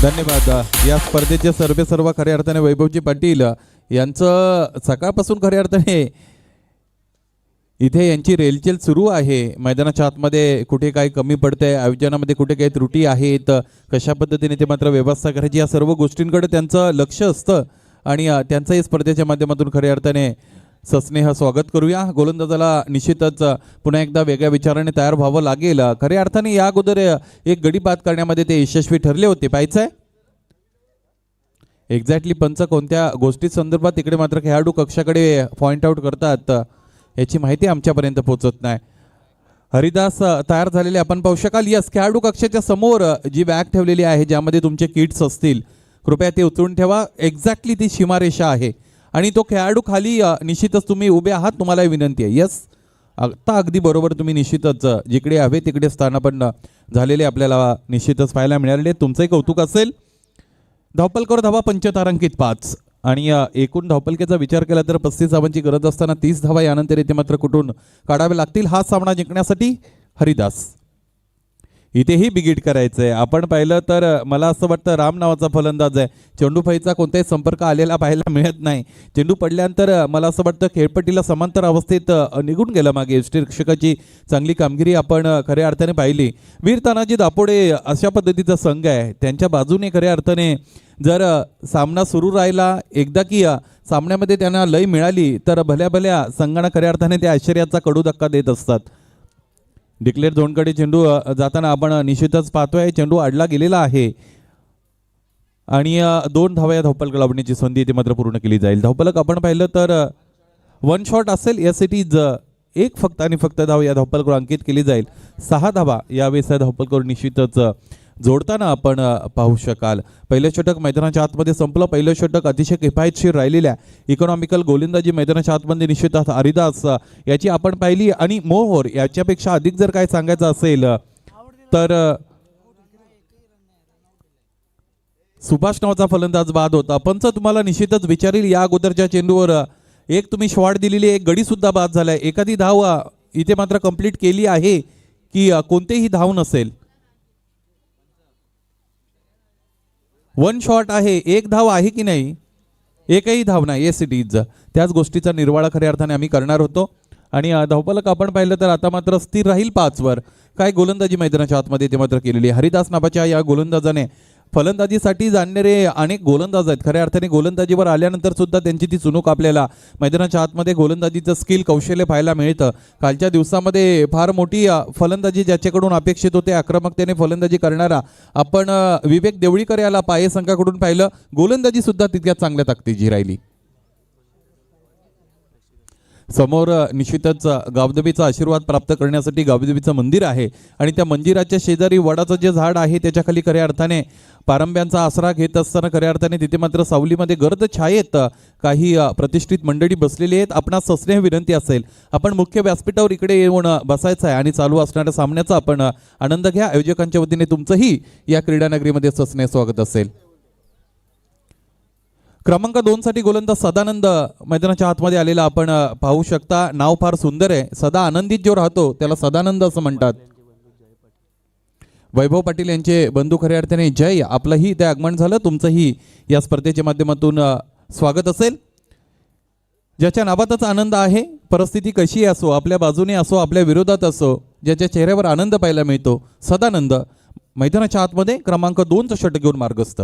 धन्यवाद. या स्पर्धेचे सर्व खऱ्या अर्थाने वैभवजी पाटील यांचं सकाळपासून खऱ्या अर्थाने इथे यांची रेलचेल सुरू आहे. मैदानाच्या आतमध्ये कुठे काही कमी पडतंय, आयोजनामध्ये कुठे काही त्रुटी आहेत, कशा पद्धतीने ते मात्र व्यवस्था करायची, या सर्व गोष्टींकडे त्यांचं लक्ष असतं आणि त्यांचंही स्पर्धेच्या माध्यमातून खऱ्या अर्थाने सस्नेह स्वागत करूया. गोलंदाजाला निश्चितच पुन्हा एकदा वेगळ्या विचाराने तयार व्हावं लागेल. खऱ्या अर्थाने या अगोदर एक गडी बाद करण्यामध्ये ते यशस्वी ठरले होते. पाहायचं आहे एक्झॅक्टली पंच कोणत्या गोष्टी संदर्भात तिकडे मात्र खेळाडू कक्षाकडे पॉइंट आउट करतात याची माहिती आमच्यापर्यंत पोहोचत नाही. हरिदास तयार झालेले आपण पाहू शकाल. यस, खेळाडू कक्षाच्या समोर जी बॅग ठेवलेली आहे ज्यामध्ये तुमचे किट्स असतील कृपया ते उचलून ठेवा. एक्झॅक्टली ती सीमारेषा आहे आणि तो खेळाडू खाली निश्चितच तुम्ही उभे आहात, तुम्हाला विनंती आहे. यस, आता अगदी बरोबर तुम्ही निश्चितच जिकडे हवे तिकडे स्थानापन्न झालेले आपल्याला निश्चितच पाहायला मिळालेले. तुमचंही कौतुक असेल. धावपलकर धावा 5 तारांकित 5 आणि एकूण धावपलकेचा विचार केला तर 35 धावांची गरज असताना 30 धावा यानंतर इथे मात्र कुठून काढावे लागतील. हा सामना जिंकण्यासाठी हरिदास इथेही बिगिट करायचंय. आपण पाहिलं तर मला असं वाटतं राम नावाचा फलंदाज आहे. चेंडूफाईचा कोणताही संपर्क आलेला पाहायला मिळत नाही. चेंडू पडल्यानंतर मला असं वाटतं खेळपट्टीला समांतर अवस्थेत निघून गेला मागे. यष्टिरक्षकाची चांगली कामगिरी आपण खऱ्या अर्थाने पाहिली. वीर तानाजी दापोडे अशा पद्धतीचा संघ आहे. त्यांच्या बाजूने खऱ्या अर्थाने जर सामना सुरू राहिला, एकदा की सामन्यामध्ये त्यांना लय मिळाली तर भल्या भल्या संघांना खऱ्या अर्थाने त्या आश्चर्याचा कडू धक्का देत असतात. डिक्लेअर झोनकडे चेंडू जाताना आपण निश्चितच पाहतोय चेंडू अडला गेलेला आहे आणि 2 धावा या धावपलक लावण्याची संधी इथे मात्र पूर्ण केली जाईल. धावपलक आपण पाहिलं तर 1 शॉट असेल. यस, इट इज एक फक्त आणि फक्त धाव या धावपलकावर अंकित केली जाईल. 6 धावा यावेळेस या धावपलकावर निश्चितच जोडताना आपण पाहू शकाल. पहिलं षटक मैदानाच्या आतमध्ये संपलं. पहिलं षटक अतिशय किफायतशीर राहिलेल्या इकॉनॉमिकल गोलंदाजी मैदानाच्या आतमध्ये निश्चितच हरिदास याची आपण पाहिली आणि मोहोर याच्यापेक्षा अधिक जर काय सांगायचं असेल तर सुभाष नावाचा फलंदाज बाद होता. पंच तुम्हाला निश्चितच विचारील या अगोदरच्या चेंडूवर एक तुम्ही शॉट दिलेली, एक गडी सुद्धा बाद झालाय. एखादी धाव इथे मात्र कंप्लीट केली आहे की कोणतेही धाव नसेल. वन शॉट आहे, एक धाव आहे की नाही? एकही धाव नाही. Yes it is. त्याच गोष्टीचा निर्वाळा खऱ्या अर्थाने आम्ही करणार होतो. आणि धावफलक आपण पाहिलं तर आता मात्र स्थिर राहील 5 वर. काय गोलंदाजी मैदानाच्या आतमध्ये ते मात्र केलेली. हरिदास नावाच्या या गोलंदाजाने, फलंदाजीसाठी जाणणारे अनेक गोलंदाज आहेत. खऱ्या अर्थाने गोलंदाजीवर आल्यानंतर सुद्धा त्यांची ती चुणूक आपल्याला मैदानाच्या आतमध्ये गोलंदाजीचं स्किल, कौशल्य पाहायला मिळतं. कालच्या दिवसामध्ये फार मोठी फलंदाजी ज्याच्याकडून अपेक्षित होते, आक्रमकतेने फलंदाजी करणारा आपण विवेक देवळीकर याला पाये संघाकडून पाहिलं. गोलंदाजी सुद्धा तितक्या चांगल्या ताकदीची राहिली. समोर निश्चितच गावदेवीचा आशीर्वाद प्राप्त करण्यासाठी गावदेवीचं मंदिर आहे आणि त्या मंदिराच्या शेजारी वडाचं जे झाड आहे त्याच्या खाली खऱ्या अर्थाने पारंब्यांचा आसरा घेत असताना खऱ्या अर्थाने तिथे मात्र सावलीमध्ये गर्द छायेत काही प्रतिष्ठित मंडळी बसलेली आहेत. आपणास सस्नेह विनंती असेल, आपण मुख्य व्यासपीठावर इकडे येऊन बसायचं आहे आणि चालू असणाऱ्या सामन्याचा आपण आनंद घ्या. आयोजकांच्या वतीने तुमचंही या क्रीडानगरीमध्ये सस्नेह स्वागत असेल. क्रमांक 2 साठी गोलंदाज सदानंद मैदानाच्या आतमध्ये आलेला आपण पाहू शकता. नाव फार सुंदर आहे. सदा आनंदित जो राहतो त्याला सदानंद असं म्हणतात. वैभव पाटील यांचे बंधू खऱ्या अर्थाने जय. आपलंही इथे आगमन झालं, तुमचंही या स्पर्धेच्या माध्यमातून स्वागत असेल. ज्याच्या नावातच आनंद आहे, परिस्थिती कशी असो, आपल्या बाजूने असो, आपल्या विरोधात असो, ज्याच्या चेहऱ्यावर आनंद पाहायला मिळतो, सदानंद मैदानाच्या आतमध्ये क्रमांक 2चं षटक घेऊन मार्गस्थ.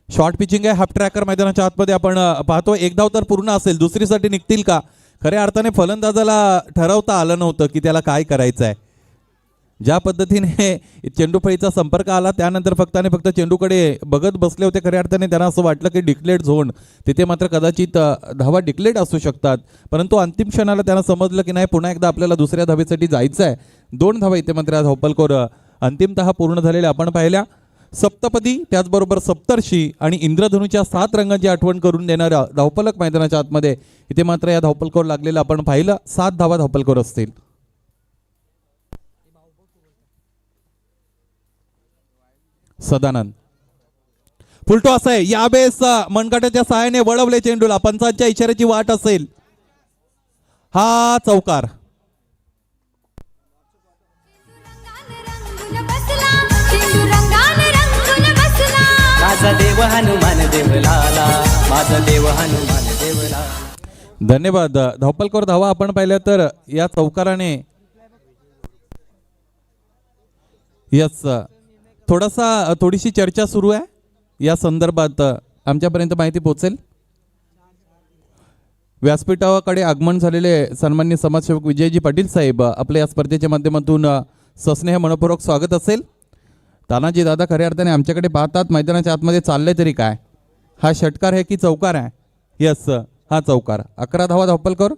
शॉर्ट पिचिंग आहे, हाफ ट्रॅकर मैदानाच्या आतमध्ये आपण पाहतो. एक धाव तर पूर्ण असेल, दुसरीसाठी निघतील का? खऱ्या अर्थाने फलंदाजाला ठरवता आलं नव्हतं की त्याला काय करायचं आहे. ज्या पद्धतीने चेंडूफळीचा संपर्क आला त्यानंतर फक्त आणि फक्त चेंडूकडे बघत बसले होते. खऱ्या अर्थाने त्यांना असं वाटलं की डिक्लेअर्ड झोन, तिथे मात्र कदाचित धावा डिक्लेअर्ड असू शकतात. परंतु अंतिम क्षणाला त्यांना समजलं की नाही, पुन्हा एकदा आपल्याला दुसऱ्या धावेसाठी जायचं आहे. 2 धावा इथे मात्र धावपलकोर अंतिमतः पूर्ण झालेल्या आपण पाहिल्या. सप्तपदी, त्याचबरोबर सप्तर्षी आणि इंद्रधनुच्या 7 रंगांची आठवण करून देणारा धावपलक मैदानाच्या आतमध्ये इथे मात्र या धावपलकावर लागलेलं आपण पाहिलं. 7 धावा धावपलकावर असतील. सदानंद फुलटो असा आहे, यावेळेस मनकाट्याच्या सहाय्याने वळवले चेंडूला. पंचांच्या इशाऱ्याची वाट असेल. हा चौकार. माझा देव हनुमान देवलाला, माझा देव हनुमान देवलाला. धन्यवाद. धावपलकावर धावा आपण पाहिल्या तर या चौकाराने यस थोडीशी चर्चा सुरू आहे. या संदर्भात आमच्यापर्यंत माहिती पोहोचेल. व्यासपीठाकडे आगमन झालेले सन्माननीय समाजसेवक विजयजी पाटील साहेब, आपल्या या स्पर्धेच्या माध्यमातून सस्नेह मनपूर्वक स्वागत असेल. तानाजी दादा खऱ्या अर्थाने आमच्याकडे पाहतात, मैदानाच्या आतमध्ये चाललंय तरी काय? हा षटकार आहे की चौकार आहे? यस, हा चौकार. 11 धावा धावपलकर.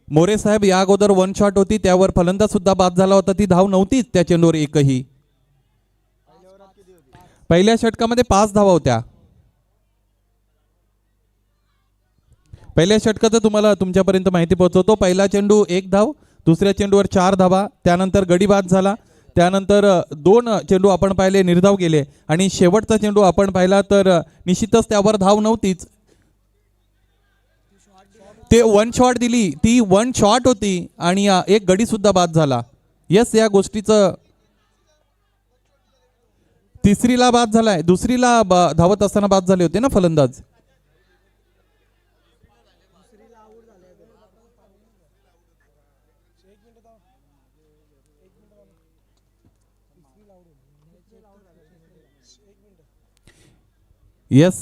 मोरे साहेब या अगोदर 1 शॉट होती, त्यावर फलंदाज सुद्धा बाद झाला होता. ती धाव नव्हतीच त्या चेंडूवर एकही. पहिल्या षटकामध्ये 5 धावा होत्या. पहिल्या षटकाचं तुम्हाला तुमच्यापर्यंत माहिती पोहोचवतो. पहिला चेंडू 1 धाव, दुसऱ्या चेंडूवर 4 धावा, त्यानंतर गडी बाद झाला, त्यानंतर 2 चेंडू आपण पाहिले निर्धाव गेले आणि शेवटचा चेंडू आपण पाहिला तर निश्चितच त्यावर धाव नव्हतीच. ते 1 शॉट दिली, ती 1 शॉट होती आणि एक गडी सुद्धा बाद झाला. यस, या गोष्टीचं तिसरीला बाद झालाय, दुसरीला धावत असताना बाद झाले होते ना फलंदाज. यस,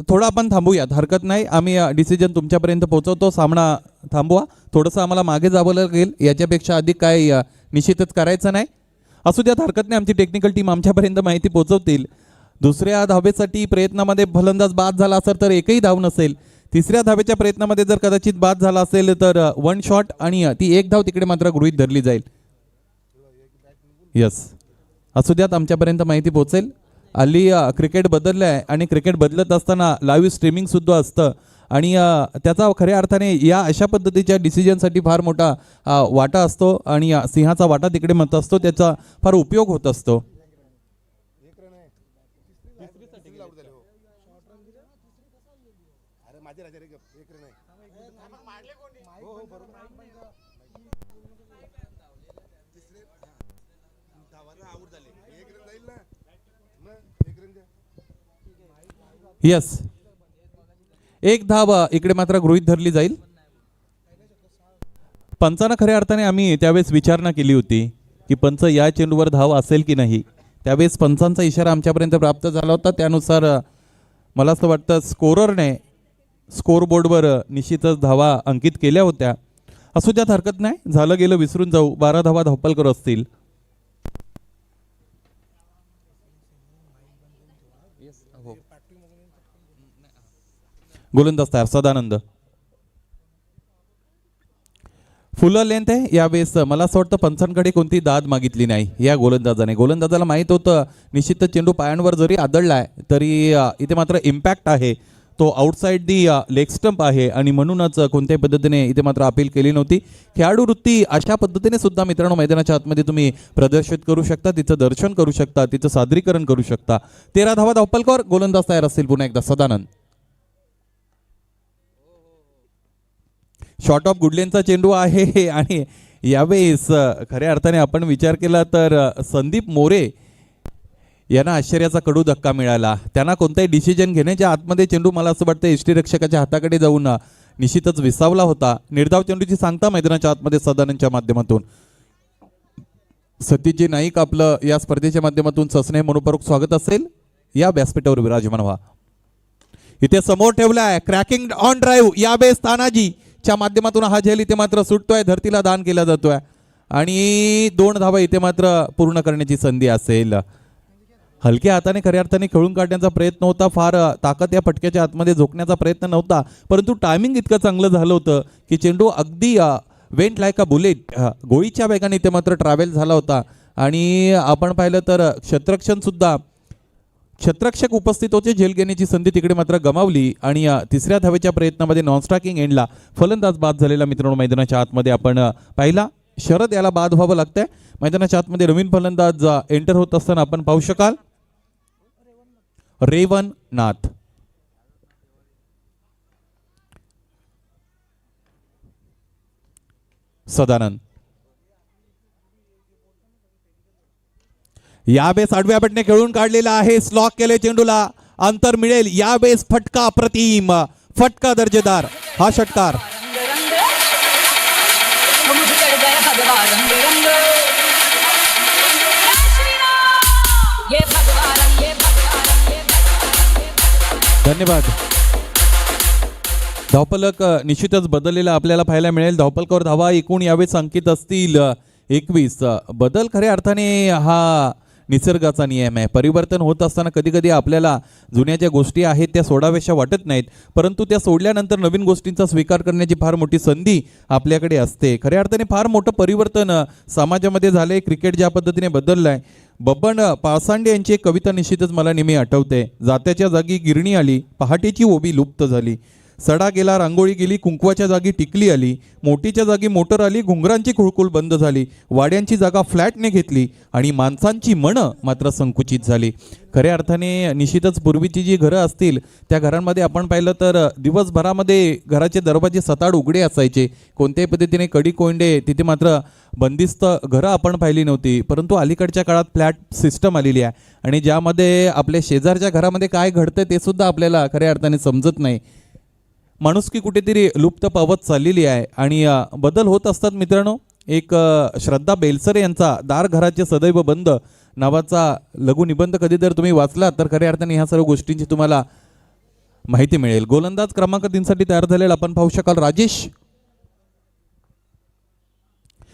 थोडं आपण थांबूयात, हरकत नाही. आम्ही डिसिजन तुमच्यापर्यंत पोहोचवतो. सामना थांबवा, थोडंसं आम्हाला मागे जावं लागेल. याच्यापेक्षा अधिक काय निश्चितच करायचं नाही. असू द्यात, हरकत नाही. आमची टेक्निकल टीम आमच्यापर्यंत माहिती पोहोचवतील. दुसऱ्या धावेसाठी प्रयत्नामध्ये फलंदाज बाद झाला असेल तर एकही धाव नसेल. तिसऱ्या धावेच्या प्रयत्नामध्ये जर कदाचित बाद झाला असेल तर 1 शॉट आणि ती 1 धाव तिकडे मात्र गृहीत धरली जाईल. यस, असू द्यात, आमच्यापर्यंत माहिती पोहोचेल. हल्ली क्रिकेट बदललं आहे आणि क्रिकेट बदलत असताना लाईव्ह स्ट्रीमिंग सुद्धा असतं आणि त्याचा खऱ्या अर्थाने या अशा पद्धतीच्या डिसिजनसाठी फार मोठा वाटा असतो आणि सिंहाचा वाटा तिकडे मत असतो, त्याचा फार उपयोग होत असतो. यस, एक धाव इकडे मात्र गृहीत धरली जाईल. पंचांना खऱ्या अर्थाने आम्ही त्यावेळेस विचारणा केली होती की पंच या चेंडूवर धाव असेल की नाही. त्यावेळेस पंचांचा इशारा आमच्यापर्यंत प्राप्त झाला होता. त्यानुसार मला असं वाटतं स्कोररने स्कोरबोर्डवर निश्चितच धावा अंकित केल्या होत्या. असू त्यात हरकत नाही, झालं गेलं विसरून जाऊ. 12 धावा धावपलकर असतील. गोलंदाज तयार सदानंद. फुलं लेंथ आहे यावेळेस. मला असं वाटतं पंचांकडे कोणती दाद मागितली नाही या गोलंदाजाने. गोलंदाजाला माहीत होतं निश्चितच चेंडू पायांवर जरी आदळलाय तरी इथे मात्र इम्पॅक्ट आहे, तो आउटसाइड दी लेग स्टंप आहे आणि म्हणूनच कोणत्याही पद्धतीने इथे मात्र अपील केली नव्हती. खेळाडू वृत्ती अशा पद्धतीने सुद्धा मित्रांनो मैदानाच्या आतमध्ये तुम्ही प्रदर्शित करू शकता, तिचं दर्शन करू शकता, तिचं सादरीकरण करू शकता. 13 धावा धावपलकर. गोलंदाज तयार असतील पुन्हा एकदा सदानंद. शॉर्ट ऑफ गुडलेनचा चेंडू आहे आणि यावेळेस खऱ्या अर्थाने आपण विचार केला तर संदीप मोरे यांना आश्चर्याचा कडू धक्का मिळाला. त्यांना कोणताही डिसिजन घेण्याच्या आतमध्ये चेंडू मला असं वाटतं यष्टीरक्षकाच्या हाताकडे जाऊन निश्चितच विसावला होता. निर्धाव चेंडूची सांगता मैदानाच्या आतमध्ये सदानंदच्या माध्यमातून. सतीशजी नाईक आपलं या स्पर्धेच्या माध्यमातून सस्नेह मनोपूर्वक स्वागत असेल. या व्यासपीठावर विराजमान व्हा. इथे समोर ठेवलाय क्रॅकिंग ऑन ड्राईव्ह. यावेळेस तानाजी च्या माध्यमातून हा झेल इथे मात्र सुटतोय, धरतीला दान केला जातोय आणि 2 धावा इथे मात्र पूर्ण करण्याची संधी असेल. हलक्या हाताने खऱ्या अर्थाने खेळून काढण्याचा प्रयत्न होता, फार ताकद या फटक्याच्या आतमध्ये झोकण्याचा प्रयत्न नव्हता, परंतु टायमिंग इतकं चांगलं झालं होतं की चेंडू अगदी वेंट लाईक अ बुलेट, गोळीच्या वेगाने इथे मात्र ट्रॅव्हल झाला होता. आणि आपण पाहिलं तर क्षेत्ररक्षक उपस्थित होते, झेल घेण्याची संधी तिकडे मात्र गमावली आणि तिसऱ्या धावेच्या प्रयत्नामध्ये नॉनस्ट्रायकिंग एंडला फलंदाज बाद झालेला मित्रांनो मैदानाच्या आतमध्ये आपण पाहिला. शरद याला बाद व्हावं लागतंय. मैदानाच्या आतमध्ये नवीन फलंदाज एंटर होत असताना आपण पाहू शकाल रेवन नाथ. सदानंद यावेळेस आडव्या पटने खेळून काढलेला आहे, स्लॉक केले चेंडूला, अंतर मिळेल यावेळेस. फटका अप्रतिम, फटका दर्जेदार हा षटकार. धन्यवाद. धावपलक निश्चितच बदललेला आपल्याला पाहायला मिळेल. धावपलकावर धावा एकूण यावेळेस अंकित असतील 21. बदल खऱ्या अर्थाने हा निसर्गाचा नियम आहे. परिवर्तन होत असताना कधी कधी आपल्याला जुन्या ज्या गोष्टी आहेत त्या सोडाव्याशा वाटत नाहीत, परंतु त्या सोडल्यानंतर नवीन गोष्टींचा स्वीकार करण्याची फार मोठी संधी आपल्याकडे असते. खऱ्या अर्थाने फार मोठं परिवर्तन समाजामध्ये झालंय. क्रिकेट ज्या पद्धतीने बदललाय. बबन पाळसांडे यांची एक कविता निश्चितच मला नेहमी आठवते. जात्याच्या जागी गिरणी आली, पहाटेची ओबी लुप्त झाली, सडा गेला रांगोळी गेली, कुंकवाच्या जागी टिकली आली, मोठीच्या जागी मोटर आली, घुंगरांची खुळकुल बंद झाली, वाड्यांची जागा फ्लॅटने घेतली आणि माणसांची मनं मात्र संकुचित झाली. खऱ्या अर्थाने निश्चितच पूर्वीची जी घरं असतील त्या घरांमध्ये आपण पाहिलं तर दिवसभरामध्ये घराचे दरवाजे सताड उघडे असायचे. कोणत्याही पद्धतीने कडी कोंडे तिथे मात्र बंदिस्त घरं आपण पाहिली नव्हती, परंतु अलीकडच्या काळात फ्लॅट सिस्टम आलेली आहे आणि ज्यामध्ये आपल्या शेजारच्या घरामध्ये काय घडतं ते सुद्धा आपल्याला खऱ्या अर्थाने समजत नाही. माणुसकी कुठेतरी लुप्त पावत चाललेली आहे आणि बदल होत असतात मित्रांनो. एक श्रद्धा बेलसरे यांचा दार घराचे सदैव बंद नावाचा लघुनिबंध कधी जर तुम्ही वाचला तर खऱ्या अर्थाने ह्या सर्व गोष्टींची तुम्हाला माहिती मिळेल. गोलंदाज क्रमांक 3 साठी तयार झालेला आपण पाहू शकाल राजेश.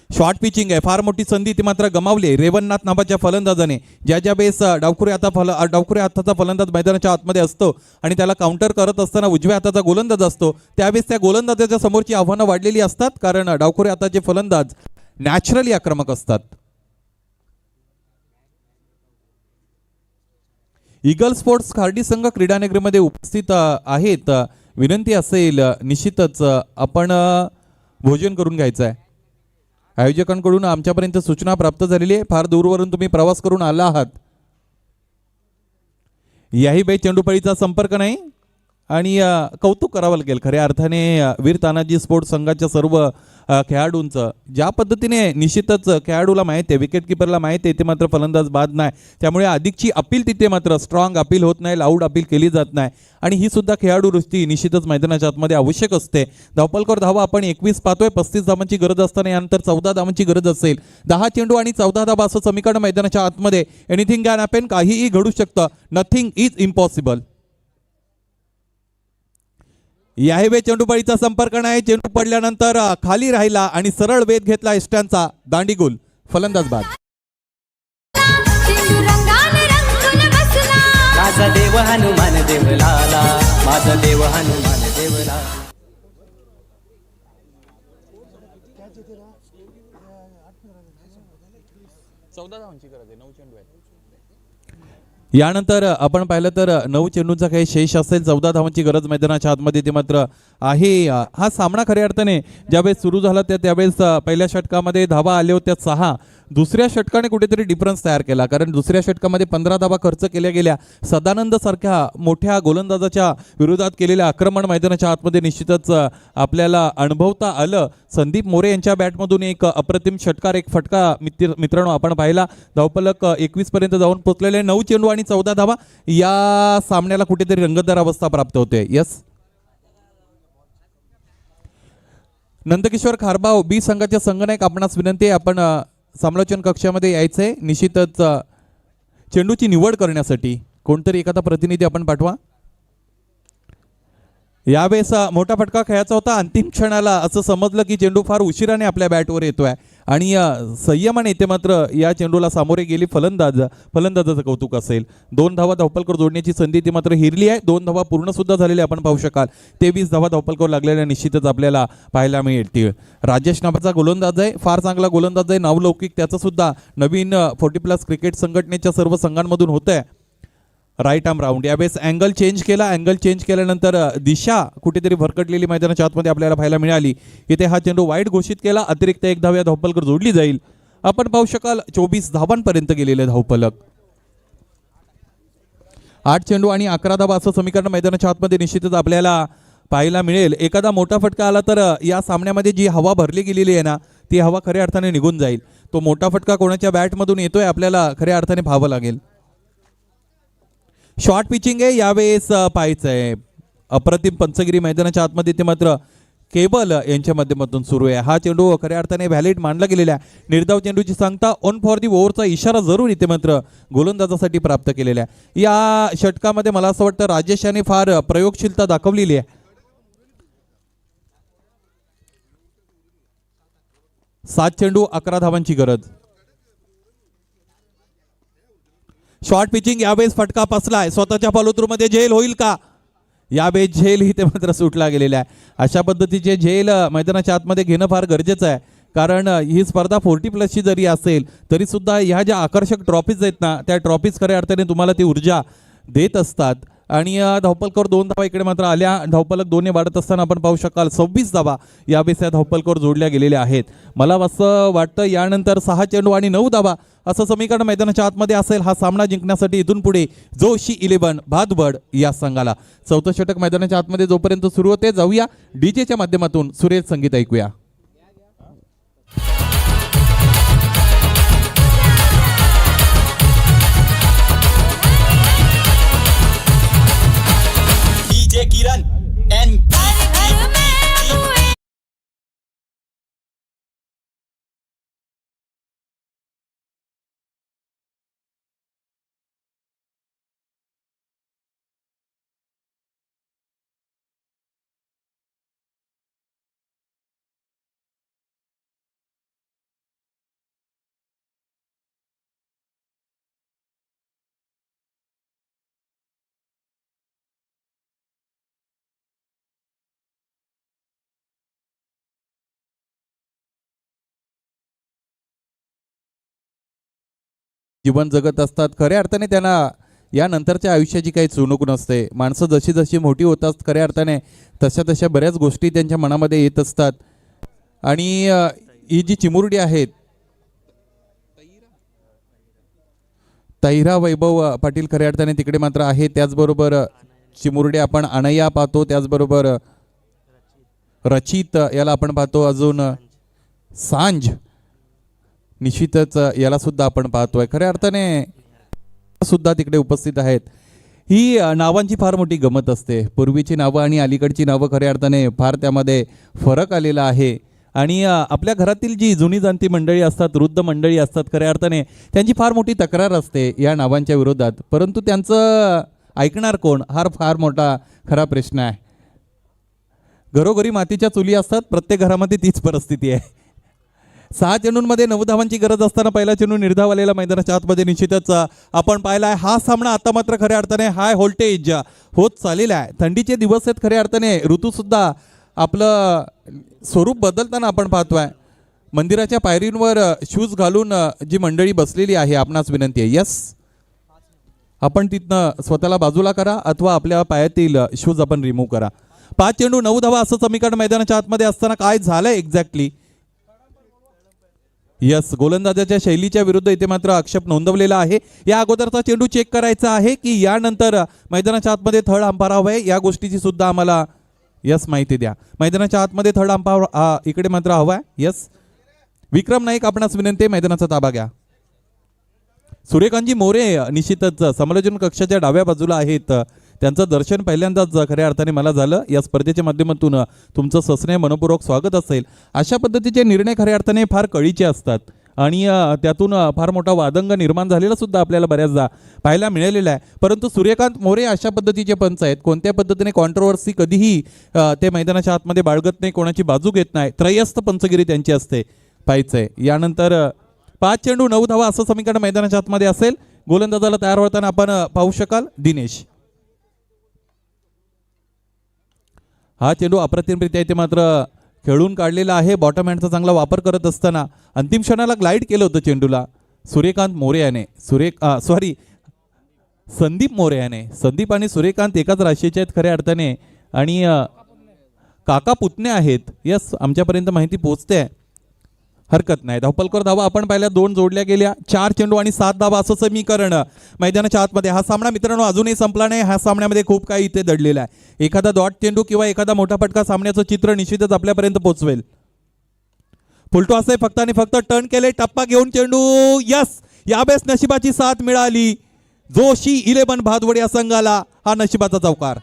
शॉर्ट पिचिंग आहे, फार मोठी संधी ती मात्र गमावली रेवननाथ नावाच्या फलंदाजाने. ज्या वेळेस डावखुरे हाताचा फलंदाज मैदानाच्या आतमध्ये असतो आणि त्याला काउंटर करत असताना उजव्या हाताचा गोलंदाज असतो, त्यावेळेस त्या गोलंदाजाच्या समोरची आव्हानं वाढलेली असतात, कारण डावखुरे हाताचे फलंदाज नॅचरली आक्रमक असतात. ईगल स्पोर्ट्स खार्डी संघ क्रीडानगरीमध्ये उपस्थित आहेत. विनंती असेल निश्चितच आपण भोजन करून घ्यायचं आहे. आयोजकांकडून आमच्यापर्यंत सूचना प्राप्त झालेली आहे. फार दूरवरून तुम्ही प्रवास करून आला आहात. याही बाई चेंडूपळीचा संपर्क नाही आणि कौतुक करावं लागेल खऱ्या अर्थाने वीर तानाजी स्पोर्ट्स संघाच्या सर्व खेळाडूंचं. ज्या पद्धतीने निश्चितच खेळाडूला माहिती आहे, विकेट किपरला माहिती आहे ते मात्र फलंदाज बाद नाही, त्यामुळे अधिकची अपील तिथे मात्र स्ट्रॉंग अपील होत नाही, लाऊड अपील केली जात नाही. आणि ही सुद्धा खेळाडू वृत्ती निश्चितच मैदानाच्या आतमध्ये आवश्यक असते. धावपलकर धावा आपण 21 पाहतोय. 35 धावांची गरज असताना यानंतर 14 धावांची गरज असेल. 10 चेंडू आणि 14 धावा असं समीकरण मैदानाच्या आतमध्ये. एनिथिंग कॅन हॅपन, काहीही घडू शकतं. Nothing is impossible. याही चेंडूपळीचा संपर्क नाही. चेंडू पडल्यानंतर खाली राहिला आणि सरळ वेध घेतला इष्टांचा. दांडी गोल, फलंदाज बाद. माझा देव हनुमान देवलाला, माझा देव हनुमान देवलाला. यानंतर आपण पाहिलं तर 9 चेंडूंचा काही शेष असेल. 14 धावांची गरज मैदानाच्या आतमध्ये ते मात्र आहे. हा सामना खऱ्या अर्थाने ज्यावेळेस सुरू झाला त्यावेळेस पहिल्या षटकामध्ये धावा आल्या होत्या 6. दुसऱ्या षटकाने कुठेतरी डिफरन्स तयार केला, कारण दुसऱ्या षटकामध्ये 15 धावा खर्च केल्या गेल्या. सदानंद सारख्या मोठ्या गोलंदाजाच्या विरोधात केलेल्या आक्रमण मैदानाच्या आतमध्ये निश्चितच आपल्याला अनुभवता आलं. संदीप मोरे यांच्या बॅटमधून एक अप्रतिम षटकार, एक फटका मित्रांनो आपण पाहिला. धावफलक 21 पर्यंत जाऊन पोहोचलेले. 9 चेंडू आणि 14 धावा. या सामन्याला कुठेतरी रंगतदार अवस्था प्राप्त होते. यस, नंदकिशोर खारबाव बी संघाच्या संघनायक, आपणास विनंती आहे आपण समालोचन कक्षामध्ये यायचंय. निश्चितच चेंडूची निवड करण्यासाठी कोणतरी एखादा प्रतिनिधी आपण पाठवा. यावेळेस मोठा फटका खेळायचा होता. अंतिम क्षणाला असं समजलं की चेंडू फार उशिराने आपल्या बॅटवर येतोय आणि संयमाने ते मात्र या चेंडूला सामोरे गेली फलंदाजाचं कौतुक असेल. 2 धावा धावपलकर जोडण्याची संधी ती मात्र हिरली आहे. 2 धावा पूर्ण सुद्धा झालेल्या आपण पाहू शकाल. 23 धावा धावपलकर लागलेल्या निश्चितच आपल्याला पाहायला मिळतील. राजेश नावाचा गोलंदाज आहे, फार चांगला गोलंदाज आहे, नावलौकिक त्याचं सुद्धा नवीन 40+ क्रिकेट संघटनेच्या सर्व संघांमधून होत आहे. Right arm round. यावेळेस अँगल चेंज केल्यानंतर दिशा कुठेतरी भरकटलेली मैदानाच्या आतमध्ये आपल्याला पाहायला मिळाली. इथे हा चेंडू वाईड घोषित केला. अतिरिक्त 1 धाव या धावपलकर जोडली जाईल. आपण पाहू शकाल 24 धावांपर्यंत गेलेले धावपलक. 8 चेंडू आणि 11 धावा असं समीकरण मैदानाच्या आतमध्ये निश्चितच आपल्याला पाहायला मिळेल. एखादा मोठा फटका आला तर या सामन्यामध्ये जी हवा भरली गेलेली आहे ना, ती हवा खऱ्या अर्थाने निघून जाईल. तो मोठा फटका कोणाच्या बॅटमधून येतोय आपल्याला खऱ्या अर्थाने पाहावं लागेल. शॉर्ट पिचिंग आहे यावेळेस पाहायचं आहे. अप्रतिम पंचगिरी मैदानाच्या आतमध्ये ते मात्र केबल यांच्या माध्यमातून सुरू आहे. हा चेंडू खऱ्या अर्थाने व्हॅलिड मानला गेलेला आहे. निर्धाव चेंडूची सांगता ऑन फॉर दी ओव्हरचा इशारा जरूर इथे मात्र गोलंदाजासाठी प्राप्त केलेला आहे. या षटकामध्ये मला असं वाटतं राजेश याने फार प्रयोगशीलता दाखवलेली आहे. 7 चेंडू 11 धावांची गरज. शॉर्ट पिचिंग यावेळेस फटका पसलाय. स्वतःच्या फॉलोथ्रूमध्ये झेल होईल का? यावेळेस झेल ही ते मात्र सुटला गेलेला आहे. अशा पद्धतीचे झेल मैदानाच्या आतमध्ये घेणं फार गरजेचं आहे, कारण ही स्पर्धा 40+ जरी असेल तरी सुद्धा ह्या ज्या आकर्षक ट्रॉफीज आहेत ना, त्या ट्रॉफीज खऱ्या अर्थाने तुम्हाला ती ऊर्जा देत असतात. आणि धावपलकर 2 धावा इकडे मात्र आल्या. धावपलक 2 वाढत असताना आपण पाहू शकाल 26 धावा यावेळेस या धावपलकर जोडल्या गेलेल्या आहेत. मला असं वाटतं यानंतर 6 चेंडू आणि 9 धावा असं समीकरण मैदानाच्या आतमध्ये असेल. हा सामना जिंकण्यासाठी इथून पुढे जोशी 11 भादबड या संघाला. 4थं षटक मैदानाच्या आतमध्ये जोपर्यंत सुरू होते, जाऊया डीजेच्या माध्यमातून सुरेश संगीत ऐकूया. डीजे किरण एन जीवन जगत असतात. खऱ्या अर्थाने त्यांना यानंतरच्या आयुष्याची काही चुणूक नसते. माणसं जशी जशी मोठी होतात खऱ्या अर्थाने तशा तशा बऱ्याच गोष्टी त्यांच्या मनामध्ये येत असतात. आणि ही जी चिमुरडी आहेत तैरा वैभव पाटील खऱ्या अर्थाने तिकडे मात्र आहे. त्याचबरोबर चिमुरडे आपण अनया पाहतो, त्याचबरोबर रचित याला आपण पाहतो, अजून सांज निश्चितच याला सुद्धा आपण पाहतोय. खऱ्या अर्थाने सुद्धा तिकडे उपस्थित आहेत. ही नावांची फार मोठी गमत असते. पूर्वीची नावं आणि अलीकडची नावं खऱ्या अर्थाने फार त्यामध्ये फरक आलेला आहे. आणि आपल्या घरातील जी जुनी जाणती मंडळी असतात, वृद्ध मंडळी असतात, खऱ्या अर्थाने त्यांची फार मोठी तक्रार असते या नावांच्या विरोधात. परंतु त्यांचं ऐकणार कोण हा फार मोठा खरा प्रश्न आहे. घरोघरी मातीच्या चुली असतात, प्रत्येक घरामध्ये तीच परिस्थिती आहे. 6 चेंडूंमध्ये 9 धावांची गरज असताना पहिला चेंडू निर्धाव आलेला मैदानाच्या आतमध्ये निश्चितच आपण पाहिला आहे. हा सामना आता मात्र खऱ्या अर्थाने हाय व्होल्टेज होत चाललेला आहे. थंडीचे दिवस आहेत, खऱ्या अर्थाने ऋतूसुद्धा आपलं स्वरूप बदलताना आपण पाहतोय. मंदिराच्या पायरींवर शूज घालून जी मंडळी बसलेली आहे, आपणास विनंती आहे यस आपण तिथनं स्वतःला बाजूला करा अथवा आपल्या पायातील शूज आपण रिमूव्ह करा. 5 चेंडू 9 धावा असं समीकरण मैदानाच्या आतमध्ये असताना काय झालंय एक्झॅक्टली. यस गोलंदाजाच्या शैलीच्या विरुद्ध इथे मात्र आक्षेप नोंदवलेला आहे. या अगोदरचा चेंडू चेक करायचा आहे की यानंतर मैदानाच्या आतमध्ये थर्ड अंपायर हवंय, या गोष्टीची सुद्धा आम्हाला यस माहिती द्या. मैदानाच्या आतमध्ये थर्ड अंपायर इकडे मात्र हवाय. यस विक्रम नाईक आपणास विनंती, मैदानाचा ताबा घ्या. सूर्यकांतजी मोरे निश्चितच समालोचन कक्षाच्या डाव्या बाजूला आहेत. त्यांचं दर्शन पहिल्यांदाच खऱ्या अर्थाने मला झालं. या स्पर्धेच्या माध्यमातून तुमचं सस्नेह मनपूर्वक स्वागत असेल. अशा पद्धतीचे निर्णय खऱ्या अर्थाने फार कळीचे असतात आणि त्यातून फार मोठा वादंग निर्माण झालेला सुद्धा आपल्याला बऱ्याचदा पाहायला मिळालेला आहे. परंतु सूर्यकांत मोरे अशा पद्धतीचे पंच आहेत, कोणत्या पद्धतीने कॉन्ट्रोवर्सी कधीही ते मैदानाच्या आतमध्ये बाळगत नाही, कोणाची बाजू घेत नाही. त्रयस्थ पंचगिरी त्यांची असते पाहायचंय. यानंतर 5 चेंडू 9 धावा असं समीकरण मैदानाच्या आतमध्ये असेल. गोलंदाजाला तयार होताना आपण पाहू शकाल दिनेश. हा चेंडू अप्रतिमरित्या इथे मात्र खेळून काढलेला आहे. बॉटम हँडचा चांगला वापर करत असताना अंतिम क्षणाला ग्लाइड केलं होतं चेंडूला सूर्यकांत मोरे याने. संदीप मोरे याने. संदीप आणि सूर्यकांत एकाच राशीचे आहेत खऱ्या अर्थाने आणि काका पुतणे आहेत. यस आमच्यापर्यंत माहिती पोहोचते, हरकत नाही. धावपलकर धावा आपण पाहिल्या 2 जोडल्या गेल्या. 4 चेंडू आणि 7 धावा असं समीकरण मैदानाच्या आतमध्ये. हा सामना मित्रांनो अजूनही संपला नाही. ह्या सामन्यामध्ये खूप काही इथे दडलेला आहे. एखादा डॉट चेंडू किंवा एखादा मोठा फटका सामन्याचं चित्र निश्चितच आपल्यापर्यंत पोहोचवेल. फुलटो असे फक्त आणि फक्त टर्न केले, टप्पा घेऊन चेंडू. यस यावेळेस नशिबाची साथ मिळाली. जोशी 11 भादवड या संघाला हा नशिबाचा चौकार.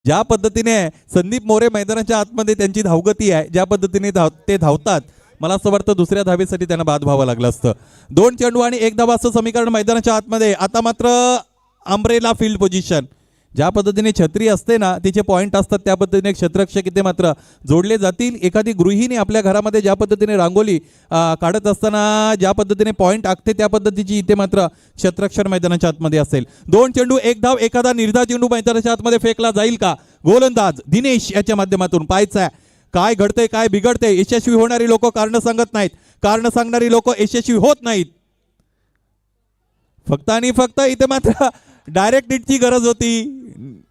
ज्या पद्धतीने संदीप मोरे मैदानाच्या आतमध्ये त्यांची धावगती आहे, ज्या पद्धतीने ते धावतात, मला असं वाटतं दुसऱ्या धावेसाठी त्यांना बाद व्हावं लागलं असतं. 2 चेंडू आणि 1 धावा असं समीकरण मैदानाच्या आतमध्ये. आता मात्र अम्ब्रेला फील्ड पोझिशन ज्या पद्धतीने छत्री असते ना तिचे पॉईंट असतात त्या पद्धतीने क्षेत्ररक्षक इथे मात्र जोडले जातील. एखादी गृहिणी आपल्या घरामध्ये ज्या पद्धतीने रांगोळी काढत असताना ज्या पद्धतीने पॉईंट आखते त्या पद्धतीची इथे मात्र क्षेत्ररक्षण मैदानाच्या आतमध्ये असेल. 2 चेंडू 1 धाव, एखादा निर्धाव चेंडू मैदानाच्या आतमध्ये फेकला जाईल का? गोलंदाज दिनेश याच्या माध्यमातून पाहायचा काय घडतंय काय बिघडतंय. यशस्वी होणारी लोक कारण सांगत नाहीत, कारण सांगणारी लोक यशस्वी होत नाहीत. फक्त आणि फक्त इथे मात्र डायरेक्ट हिटची गरज होती,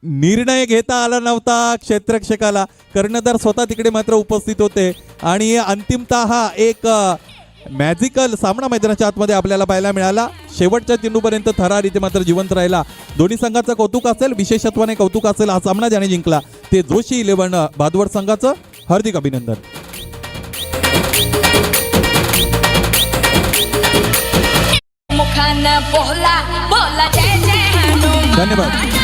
निर्णय घेता आला नव्हता क्षेत्ररक्षकाला. कर्णधार स्वतः तिकडे मात्र उपस्थित होते आणि अंतिमतः हा एक मॅजिकल सामना मैदानाच्या आतमध्ये आपल्याला पाहायला मिळाला. शेवटच्या चेंडूपर्यंत थरार इथे मात्र जिवंत राहिला. दोन्ही संघाचं कौतुक असेल, विशेषत्वाने कौतुक असेल हा सामना ज्याने जिंकला ते जोशी 11 भादवड संघाचं हार्दिक अभिनंदन. मुखानं बोला बोला जय जय हनुमान. धन्यवाद.